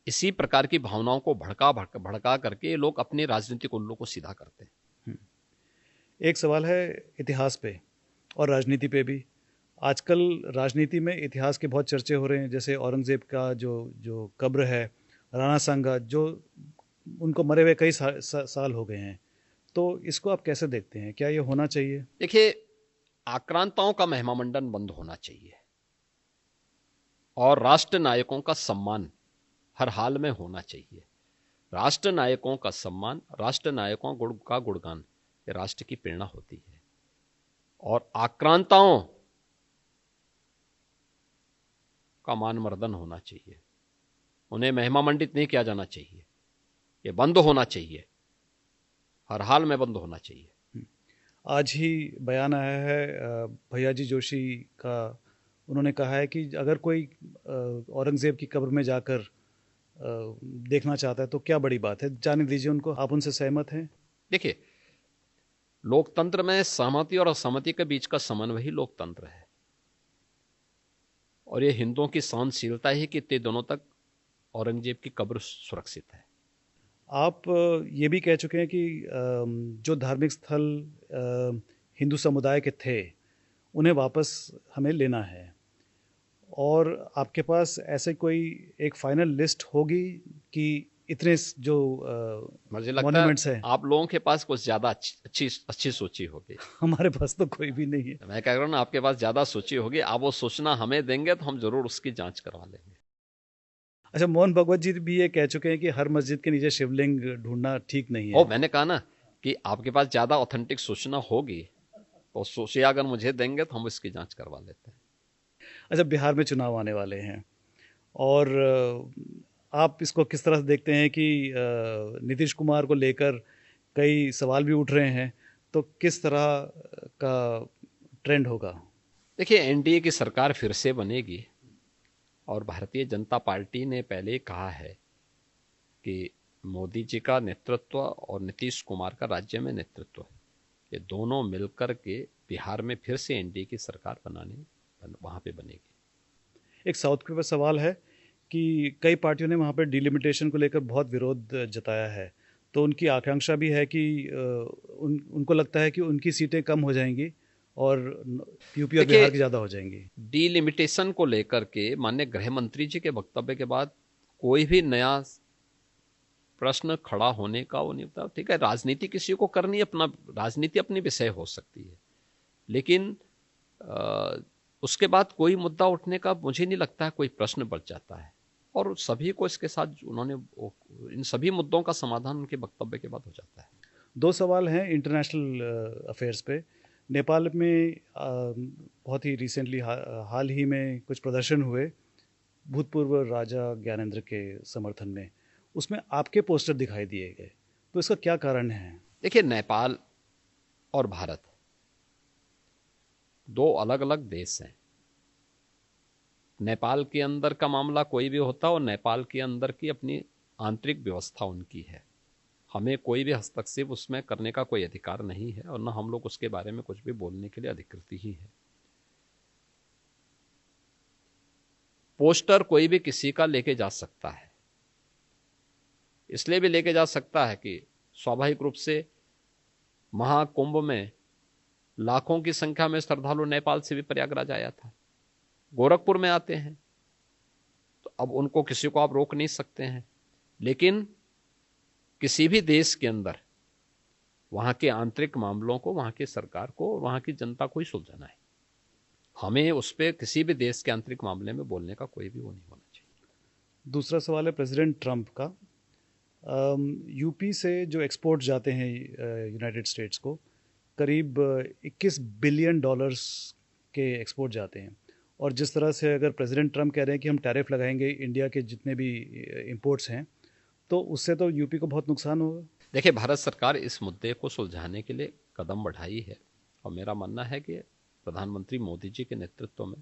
इसी प्रकार की भावनाओं को भड़का करके ये लोग अपने राजनीतिक उल्लू को सीधा करते हैं। एक सवाल है इतिहास पे और राजनीति पे भी। आजकल राजनीति में इतिहास के बहुत चर्चे हो रहे हैं, जैसे औरंगजेब का जो जो कब्र है, राणा सांगा, जो उनको मरे हुए कई साल हो गए हैं, तो इसको आप कैसे देखते हैं? क्या ये होना चाहिए? देखिए, आक्रांताओं का महिमामंडन बंद होना चाहिए और राष्ट्र नायकों का सम्मान हर हाल में होना चाहिए। राष्ट्र नायकों का सम्मान, राष्ट्र नायकों का गुणगान, ये राष्ट्र की प्रेरणा होती है। और आक्रांताओं का मानमर्दन होना चाहिए, उन्हें महिमामंडित नहीं किया जाना चाहिए, ये बंद होना चाहिए, हर हाल में बंद होना चाहिए। आज ही बयान आया है भैयाजी जोशी का, उन्होंने कहा है कि अगर कोई औरंगजेब की कब्र में जाकर देखना चाहता है तो क्या बड़ी बात है, जाने दीजिए उनको। आप उनसे सहमत हैं? देखिए, लोकतंत्र में सहमति और असहमति के बीच का समन्वय ही लोकतंत्र है, और ये हिंदुओं की सहनशीलता ही कि इतने दिनों तक औरंगजेब की कब्र सुरक्षित है। आप ये भी कह चुके हैं कि जो धार्मिक स्थल हिंदू समुदाय के थे उन्हें वापस हमें लेना है, और आपके पास ऐसे कोई एक फाइनल लिस्ट होगी कि इतने जो मुझे लगता मॉन्यूमेंट्स है हैं? आप लोगों के पास कुछ ज्यादा अच्छी सोची होगी। हमारे पास तो कोई भी नहीं है। मैं कह रहा हूँ ना, आपके पास ज्यादा सोची होगी, आप वो सोचना हमें देंगे तो हम जरूर उसकी जांच करवा लेंगे। अच्छा, मोहन भगवत जी भी ये कह चुके हैं कि हर मस्जिद के नीचे शिवलिंग ढूंढना ठीक नहीं है। और मैंने कहा ना कि आपके पास ज्यादा ऑथेंटिक सोचना होगी, तो सोचिए, अगर मुझे देंगे तो हम इसकी जांच करवा लेते हैं। अच्छा, बिहार में चुनाव आने वाले हैं, और आप इसको किस तरह से देखते हैं कि नीतीश कुमार को लेकर कई सवाल भी उठ रहे हैं, तो किस तरह का ट्रेंड होगा? देखिए, एनडीए की सरकार फिर से बनेगी, और भारतीय जनता पार्टी ने पहले ही कहा है कि मोदी जी का नेतृत्व और नीतीश कुमार का राज्य में नेतृत्व, ये दोनों मिलकर के बिहार में फिर से एनडीए की सरकार वहां पे बनेगी। एक साउथ के ऊपर सवाल है कि कई पार्टियों ने वहाँ पर डिलिमिटेशन को लेकर बहुत विरोध जताया है, तो उनकी आकांक्षा भी है कि उनको लगता है कि उनकी सीटें कम हो जाएंगी और यूपी और बिहार की ज़्यादा हो जाएंगी। डिलिमिटेशन को लेकर के माननीय गृह मंत्री जी के वक्तव्य के बाद कोई भी नया प्रश्न खड़ा होने का वो नहीं होता। ठीक है, राजनीति किसी को करनी, अपना राजनीति अपनी विषय हो सकती है, लेकिन उसके बाद कोई मुद्दा उठने का मुझे नहीं लगता है कोई प्रश्न बढ़ जाता है, और सभी को इसके साथ उन्होंने इन सभी मुद्दों का समाधान उनके वक्तव्य के बाद हो जाता है। दो सवाल हैं इंटरनेशनल अफेयर्स पे। नेपाल में बहुत ही रिसेंटली हाल ही में कुछ प्रदर्शन हुए भूतपूर्व राजा ज्ञानेंद्र के समर्थन में, उसमें आपके पोस्टर दिखाई दिए गए, तो इसका क्या कारण है? देखिए, नेपाल और भारत दो अलग अलग देश हैं। नेपाल के अंदर का मामला कोई भी होता, और नेपाल के अंदर की अपनी आंतरिक व्यवस्था उनकी है, हमें कोई भी हस्तक्षेप उसमें करने का कोई अधिकार नहीं है, और न हम लोग उसके बारे में कुछ भी बोलने के लिए अधिकृत ही है। पोस्टर कोई भी किसी का लेके जा सकता है, इसलिए भी लेके जा सकता है कि स्वाभाविक रूप से महाकुंभ में लाखों की संख्या में श्रद्धालु नेपाल से भी प्रयागराज आया था, गोरखपुर में आते हैं, तो अब उनको किसी को आप रोक नहीं सकते हैं। लेकिन किसी भी देश के अंदर वहां के आंतरिक मामलों को वहां की सरकार को और वहां की जनता को ही सुलझाना है, हमें उस पर किसी भी देश के आंतरिक मामले में बोलने का कोई भी वो नहीं होना चाहिए। दूसरा सवाल है प्रेसिडेंट ट्रंप का। यूपी से जो एक्सपोर्ट जाते हैं यूनाइटेड स्टेट्स को, करीब 21 बिलियन डॉलर्स के एक्सपोर्ट जाते हैं, और जिस तरह से अगर प्रेसिडेंट ट्रंप कह रहे हैं कि हम टैरिफ लगाएंगे इंडिया के जितने भी इंपोर्ट्स हैं, तो उससे तो यूपी को बहुत नुकसान होगा। देखिए, भारत सरकार इस मुद्दे को सुलझाने के लिए कदम बढ़ाई है और मेरा मानना है कि प्रधानमंत्री मोदी जी के नेतृत्व में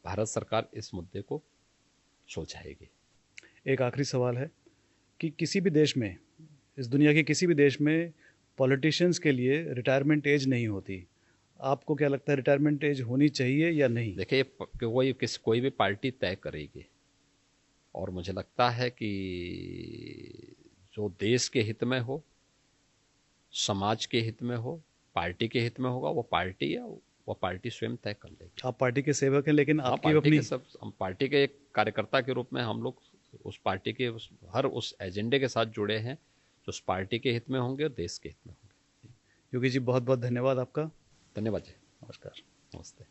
भारत सरकार इस मुद्दे को सुलझाएगी। एक आखिरी सवाल है कि किसी भी देश में, इस दुनिया के किसी भी देश में पॉलिटिशियंस के लिए रिटायरमेंट एज नहीं होती। आपको क्या लगता है, रिटायरमेंट एज होनी चाहिए या नहीं? देखिए, कोई भी पार्टी तय करेगी और मुझे लगता है कि जो देश के हित में हो, समाज के हित में हो, पार्टी के हित में होगा, वो पार्टी स्वयं तय कर लेगी। आप पार्टी के सेवक हैं, लेकिन हाँ, आपकी अपनी हम पार्टी के एक कार्यकर्ता के रूप में हम लोग उस पार्टी के हर उस एजेंडे के साथ जुड़े हैं जो उस पार्टी के हित में होंगे और देश के हित में होंगे। योगी जी, बहुत बहुत धन्यवाद आपका। धन्यवाद जी। नमस्कार। नमस्ते।